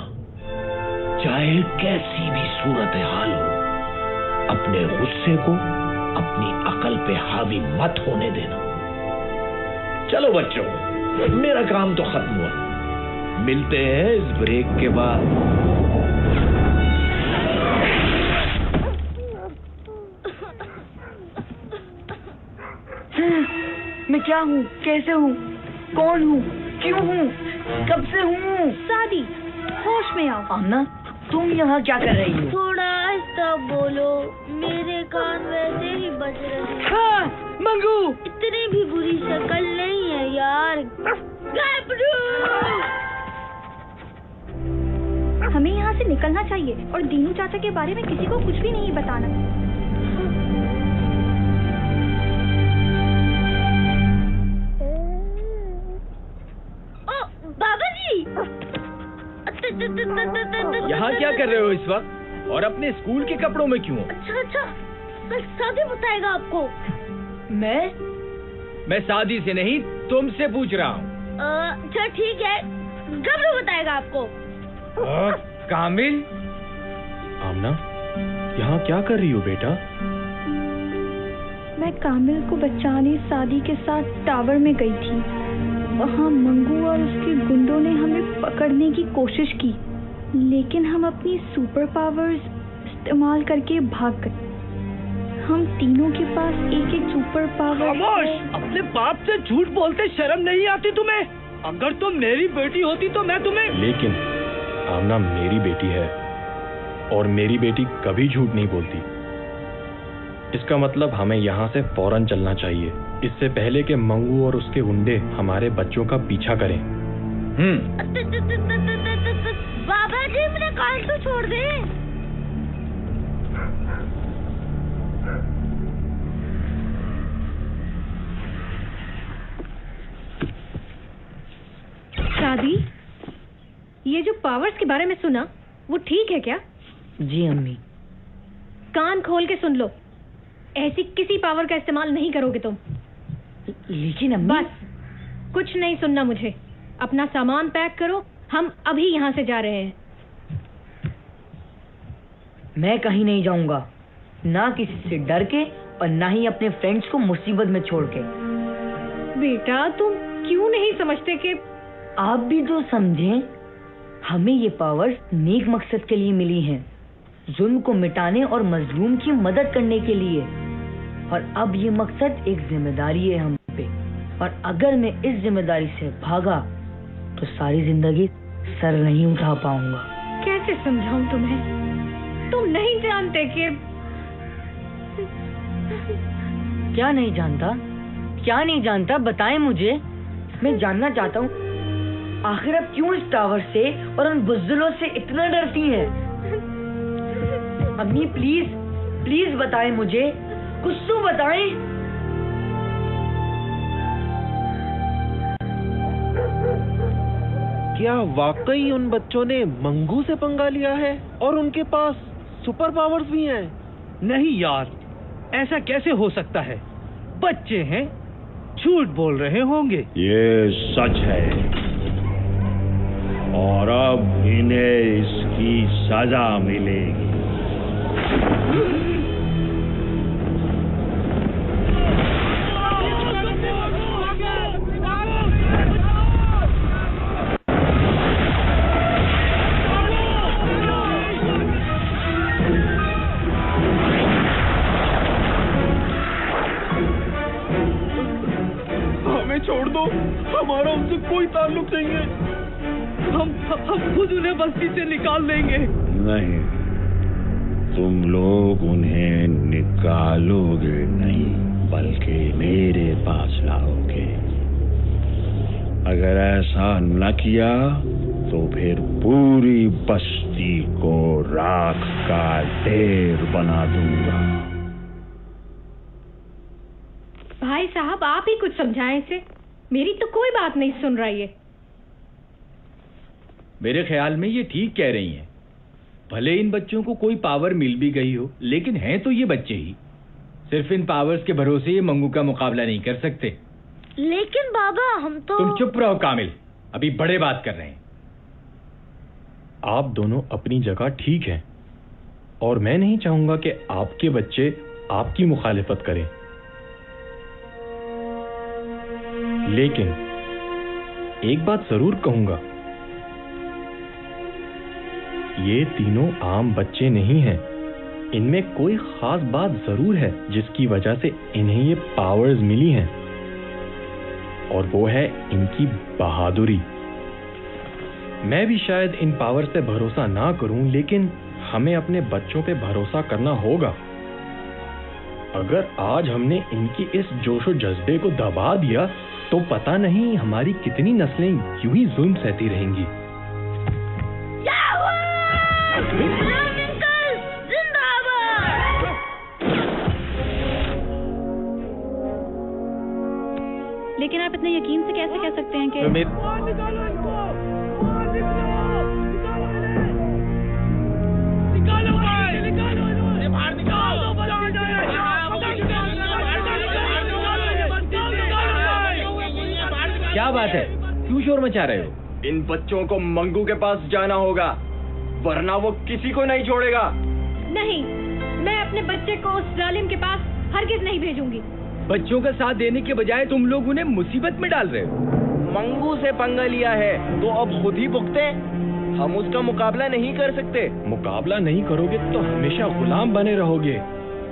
चाहे कैसी भी सूरत हाल हो, अपने गुस्से को अपनी अकल पे हावी मत होने देना। चलो बच्चों, मेरा काम तो खत्म हुआ। मिलते हैं इस ब्रेक के बाद। मैं क्या हूँ, कैसे हूँ, कौन हूँ, क्यों हूँ, कब से हूँ? सादी, होश में आओ। आमना, तुम यहाँ क्या कर रही हो? थोड़ा आहिस्ता बोलो, मेरे कान वैसे ही बज रहे हैं। हाँ, मंगू, इतनी भी बुरी शक्ल नहीं है यार। हमें यहाँ से निकलना चाहिए और दीनू चाचा के बारे में किसी को कुछ भी नहीं बताना। ओ, बाबा जी! यहाँ क्या कर रहे हो इस वक्त और अपने स्कूल के कपड़ों में क्यों? अच्छा, कल सादी बताएगा आपको। मैं शादी से नहीं तुमसे पूछ रहा हूँ। अच्छा ठीक है, गबरू बताएगा आपको। कामिल, आमना, यहाँ क्या कर रही हो बेटा? मैं कामिल को बचाने सादी के साथ टावर में गई थी। वहाँ मंगू और उसके गुंडों ने हमें पकड़ने की कोशिश की, लेकिन हम अपनी सुपर पावर्स इस्तेमाल करके भाग गए। हम तीनों के पास एक एक सुपर पावर। खामोश! अपने बाप से झूठ बोलते शर्म नहीं आती तुम्हें? अगर तुम मेरी बेटी होती तो मैं तुम्हें। लेकिन आमना मेरी बेटी है और मेरी बेटी कभी झूठ नहीं बोलती। इसका मतलब हमें यहाँ से फौरन चलना चाहिए, इससे पहले कि मंगू और उसके गुंडे हमारे बच्चों का पीछा करें। बाबा जी, मेरे कान तो छोड़ दे। शादी, ये जो पावर्स के बारे में सुना वो ठीक है क्या? जी अम्मी। कान खोल के सुन लो, ऐसी किसी पावर का इस्तेमाल नहीं करोगे तुम। लेकिन अम्मी। बस, कुछ नहीं सुनना मुझे। अपना सामान पैक करो, हम अभी यहाँ से जा रहे हैं। मैं कहीं नहीं जाऊंगा, ना किसी से डर के और ना ही अपने फ्रेंड्स को मुसीबत में छोड़ के। बेटा, तुम क्यों नहीं समझते कि आप भी तो समझें, हमें ये पावर्स नेक मकसद के लिए मिली हैं, जुल्म को मिटाने और मजलूम की मदद करने के लिए। और अब ये मकसद एक जिम्मेदारी है हम पे, और अगर मैं इस जिम्मेदारी से भागा तो सारी जिंदगी सर नहीं उठा पाऊंगा। कैसे समझाऊं तुम्हें? तुम नहीं जानते कि क्या नहीं जानता? क्या नहीं जानता? बताएं मुझे, मैं जानना चाहता हूँ। आखिर आप क्यों इस टावर से और उन बुज़दिलों से इतना डरती हैं? अम्मी प्लीज प्लीज बताएं मुझे, कुछ तो बताएं। क्या वाकई उन बच्चों ने मंगू से पंगा लिया है और उनके पास सुपर पावर्स भी हैं? नहीं यार, ऐसा कैसे हो सकता है? बच्चे हैं, झूठ बोल रहे होंगे। ये सच है और अब इन्हें इसकी सजा मिलेगी। छोड़ दो, हमारा उनसे कोई ताल्लुक नहीं है। हम खुद उन्हें बस्ती से निकाल देंगे। नहीं, तुम लोग उन्हें निकालोगे नहीं, बल्कि मेरे पास लाओगे। अगर ऐसा न किया तो फिर पूरी बस्ती को राख का ढेर बना दूंगा। भाई साहब, आप ही कुछ समझाएं इसे, मेरी तो कोई बात नहीं सुन रही है। मेरे ख्याल में ये ठीक कह रही हैं। भले इन बच्चों को कोई पावर मिल भी गई हो, लेकिन हैं तो ये बच्चे ही। सिर्फ इन पावर्स के भरोसे ये मंगू का मुकाबला नहीं कर सकते। लेकिन बाबा, हम तो... तुम चुप रहो कामिल, अभी बड़े बात कर रहे हैं। आप दोनों अपनी जगह ठीक हैं, और मैं नहीं चाहूंगा कि आपके बच्चे आपकी मुखालिफत करें। लेकिन एक बात जरूर कहूंगा, ये तीनों आम बच्चे नहीं हैं। इनमें कोई खास बात जरूर है जिसकी वजह से इन्हें ये पावर्स मिली हैं, और वो है इनकी बहादुरी। मैं भी शायद इन पावर से भरोसा ना करूं, लेकिन हमें अपने बच्चों पे भरोसा करना होगा। अगर आज हमने इनकी इस जोशो जज्बे को दबा दिया तो पता नहीं हमारी कितनी नस्लें यूं ही जुल्म सहती रहेंगी। लेकिन आप इतने यकीन से कैसे कह सकते हैं कि क्या बात है, क्यों शोर मचा रहे हो? इन बच्चों को मंगू के पास जाना होगा, वरना वो किसी को नहीं छोड़ेगा। नहीं, मैं अपने बच्चे को उस जालिम के पास हरगिज नहीं भेजूंगी। बच्चों का साथ देने के बजाय तुम लोग उन्हें मुसीबत में डाल रहे हो। मंगू से पंगा लिया है तो अब खुद ही भुगते। हम उसका मुकाबला नहीं कर सकते। मुकाबला नहीं करोगे तो हमेशा गुलाम बने रहोगे,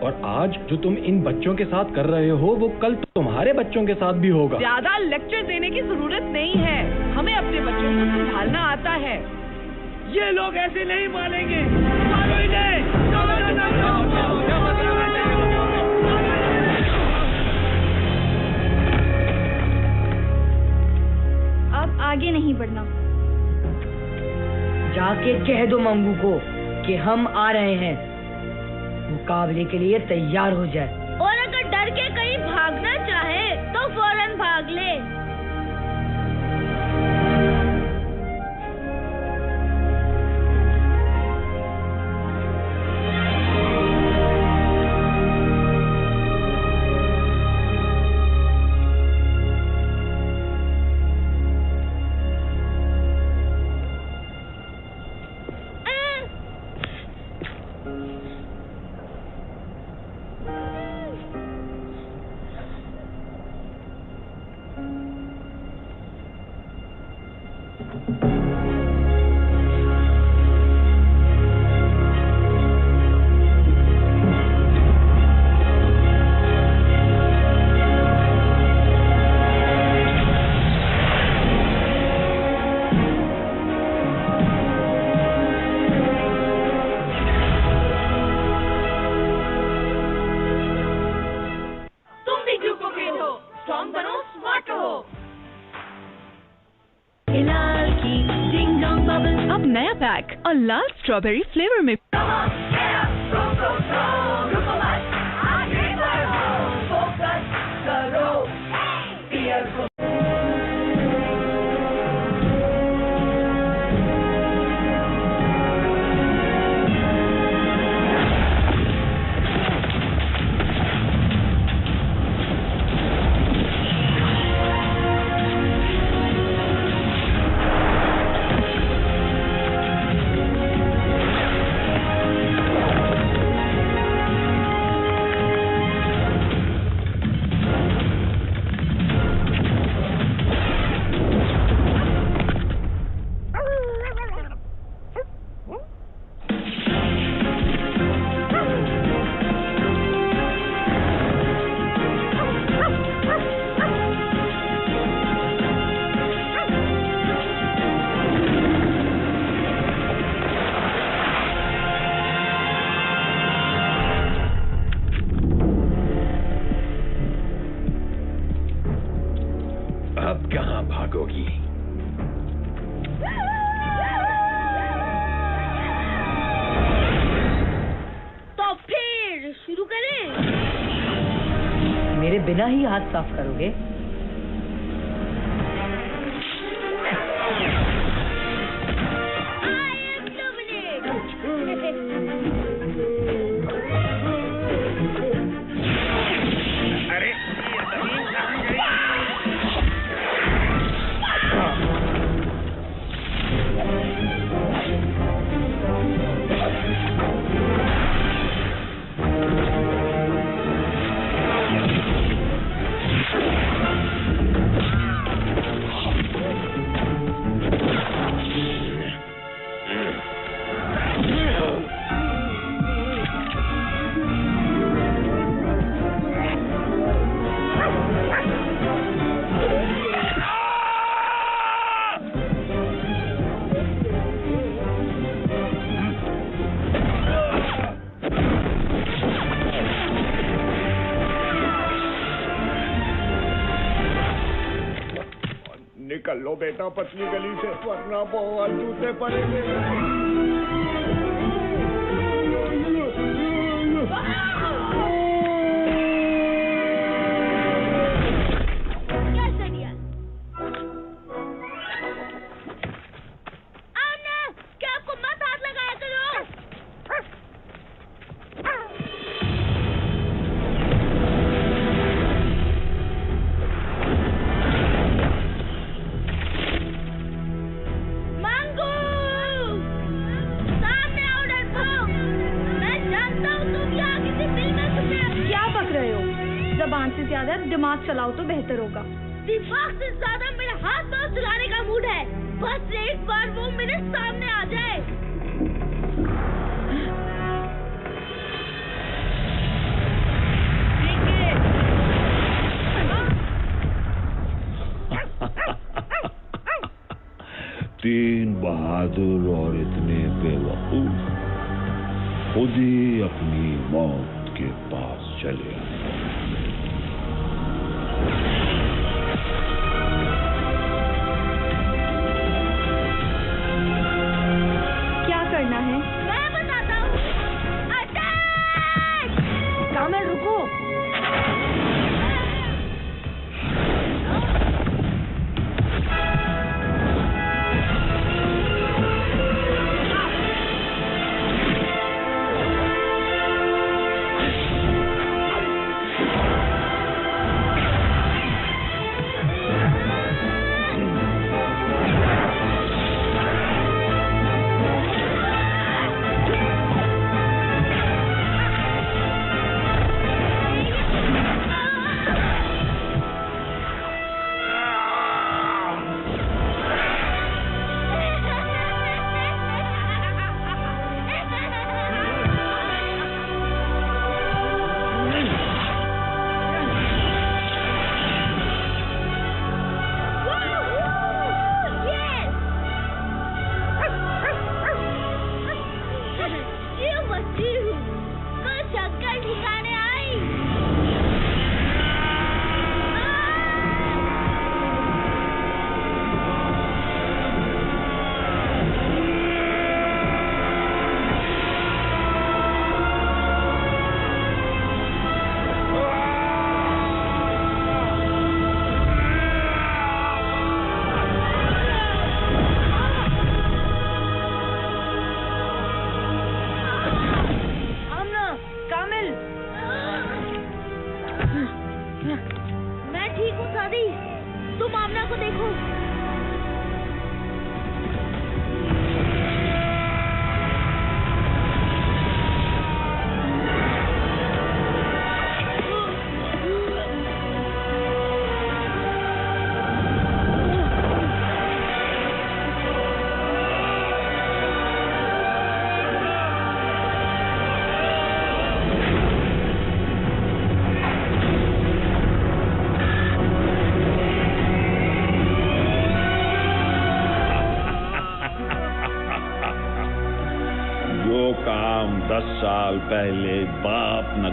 और आज जो तुम इन बच्चों के साथ कर रहे हो वो कल तुम्हारे बच्चों के साथ भी होगा। ज्यादा लेक्चर देने की जरूरत नहीं है, हमें अपने बच्चों को संभालना आता है। ये लोग ऐसे नहीं मानेंगे। अब आगे नहीं बढ़ना। जाके कह दो मंगू को कि हम आ रहे हैं, मुकाबले के लिए तैयार हो जाए। और अगर डर के कहीं भागना चाहे तो फौरन भाग ले। नया पैक और लाल स्ट्रॉबेरी फ्लेवर में। अब कहां भागोगी? तो फिर शुरू करें? मेरे बिना ही हाथ साफ करोगे? निकल लो बेटा पतली गली से, वरना बहुत जूते पड़ेंगे। जबान से ज्यादा दिमाग चलाओ तो बेहतर होगा। दिमाग से ज्यादा मेरे हाथ पांव चलाने का मूड है। बस एक बार वो मेरे सामने आ जाए। तीन बहादुर और इतने बेवकूफ खुद ही अपनी मौत के पास चले आए। क्या करना है? मैं बताता हूँ। अटैक! कामल रुको।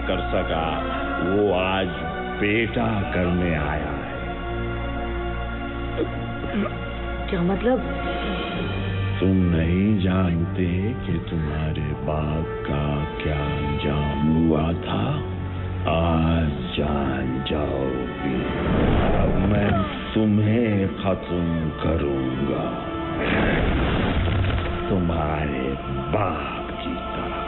कर सका वो आज बेटा करने आया है। क्या मतलब? तुम नहीं जानते कि तुम्हारे बाप का क्या अंजाम हुआ था? आज जान जाओगी। अब मैं तुम्हें खत्म करूंगा, तुम्हारे बाप की तरह।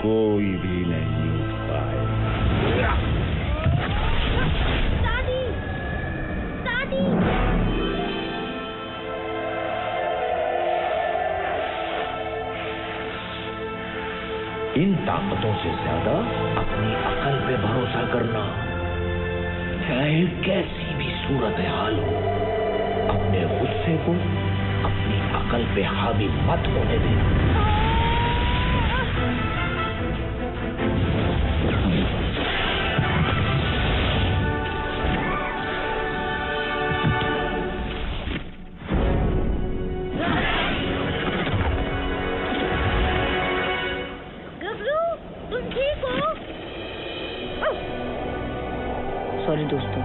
कोई भी नहीं उठ पाए। दादी, दादी। इन ताकतों से ज्यादा अपनी अकल पे भरोसा करना, चाहे कैसी भी सूरत हाल हो, अपने गुस्से को अपनी अकल पे हावी मत होने देना। सॉरी दोस्तों,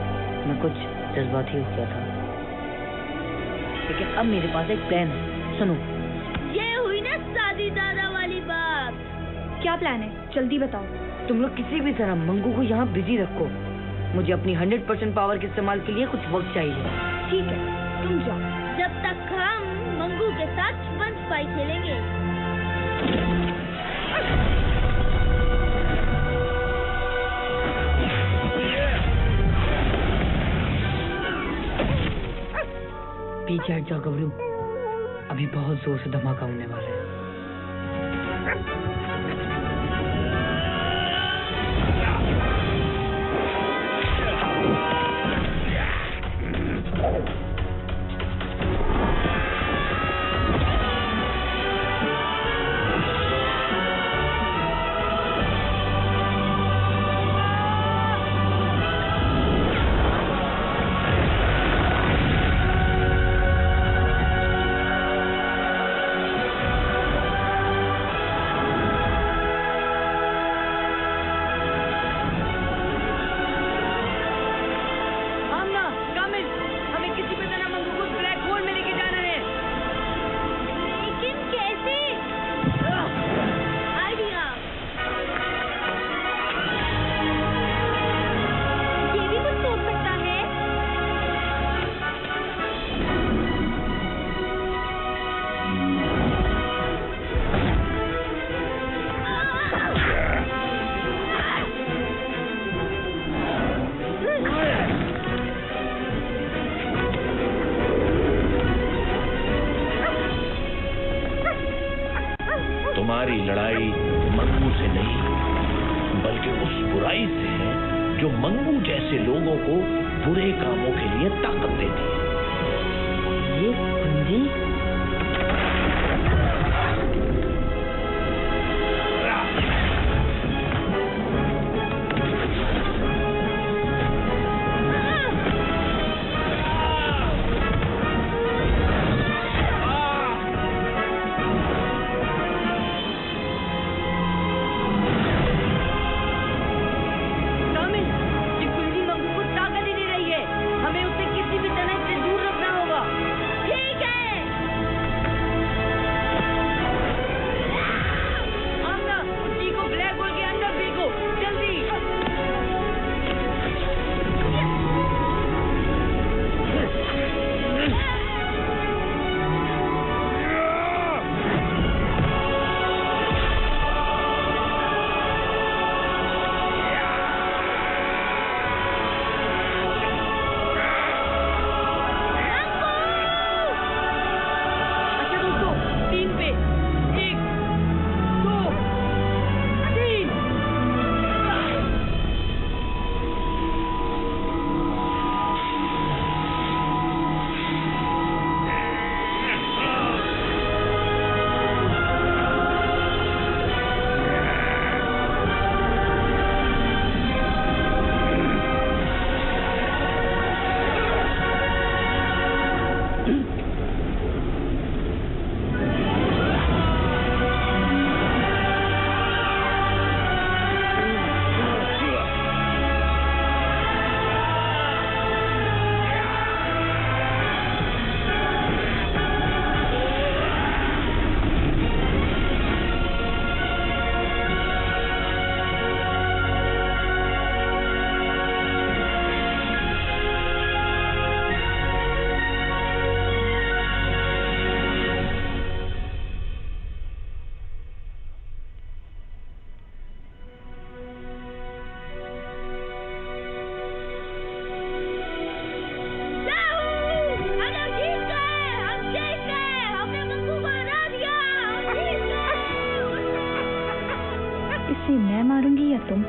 मैं कुछ जज्बाती हो गया था, लेकिन अब मेरे पास एक प्लान है, सुनो। ये हुई ना दादी दादा वाली बात। क्या प्लान है, जल्दी बताओ। तुम लोग किसी भी तरह मंगू को यहाँ बिजी रखो, मुझे अपनी 100% पावर के इस्तेमाल के लिए कुछ वक्त चाहिए। ठीक है, तुम जाओ। जब तक हम मंगू के साथ वन स्पाई खेलेंगे। पीछे हट जाओ गबरू, अभी बहुत जोर से धमाका होने वाला है। जो मंगू जैसे लोगों को बुरे कामों के लिए ताकत देती है। ये कुंजी मैं मारूंगी या तुम?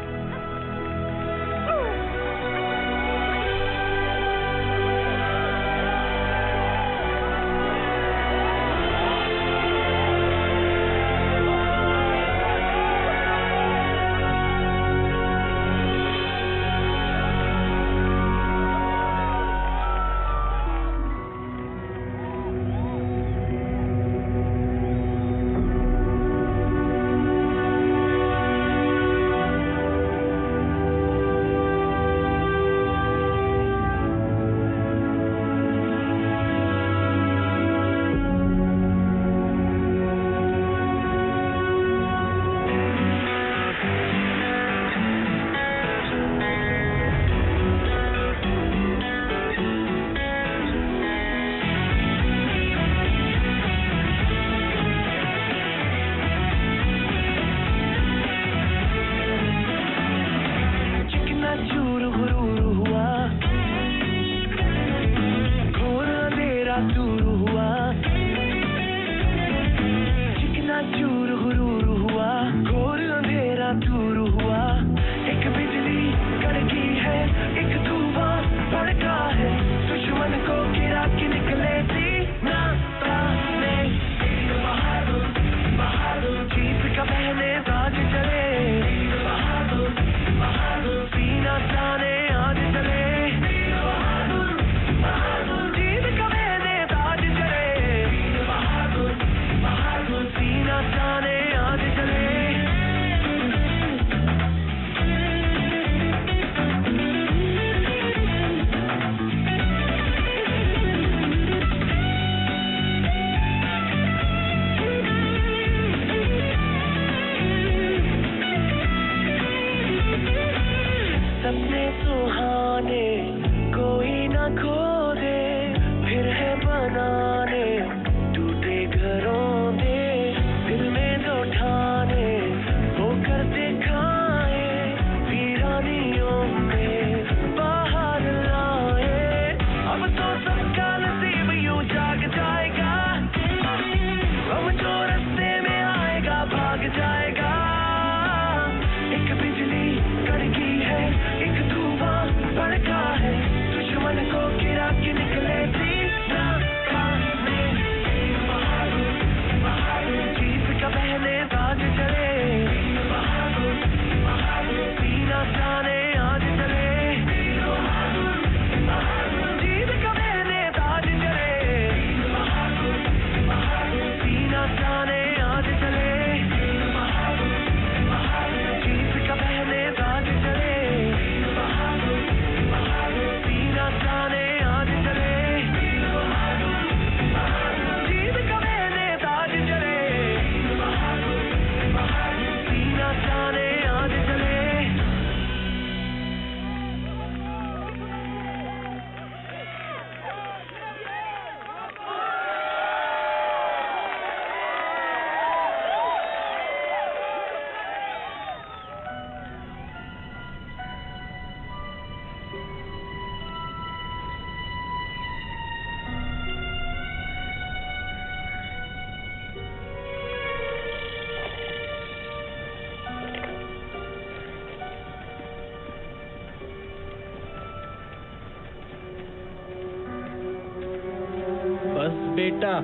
बेटा,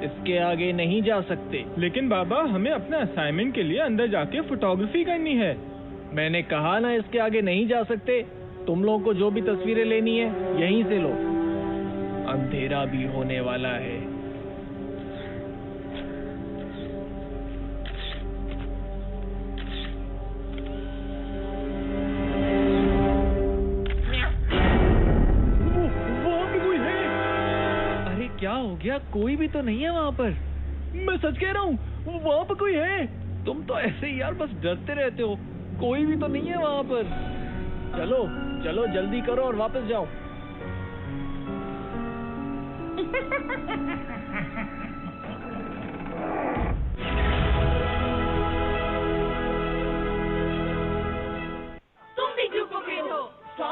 इसके आगे नहीं जा सकते। लेकिन बाबा, हमें अपने असाइनमेंट के लिए अंदर जाके फोटोग्राफी करनी है। मैंने कहा ना इसके आगे नहीं जा सकते। तुम लोगों को जो भी तस्वीरें लेनी है यहीं से लो। अंधेरा भी होने वाला है। क्या हो गया? कोई भी तो नहीं है वहाँ पर। मैं सच कह रहा हूँ, वहाँ पर कोई है। तुम तो ऐसे ही यार बस डरते रहते हो। कोई भी तो नहीं है वहाँ पर। चलो चलो जल्दी करो और वापस जाओ।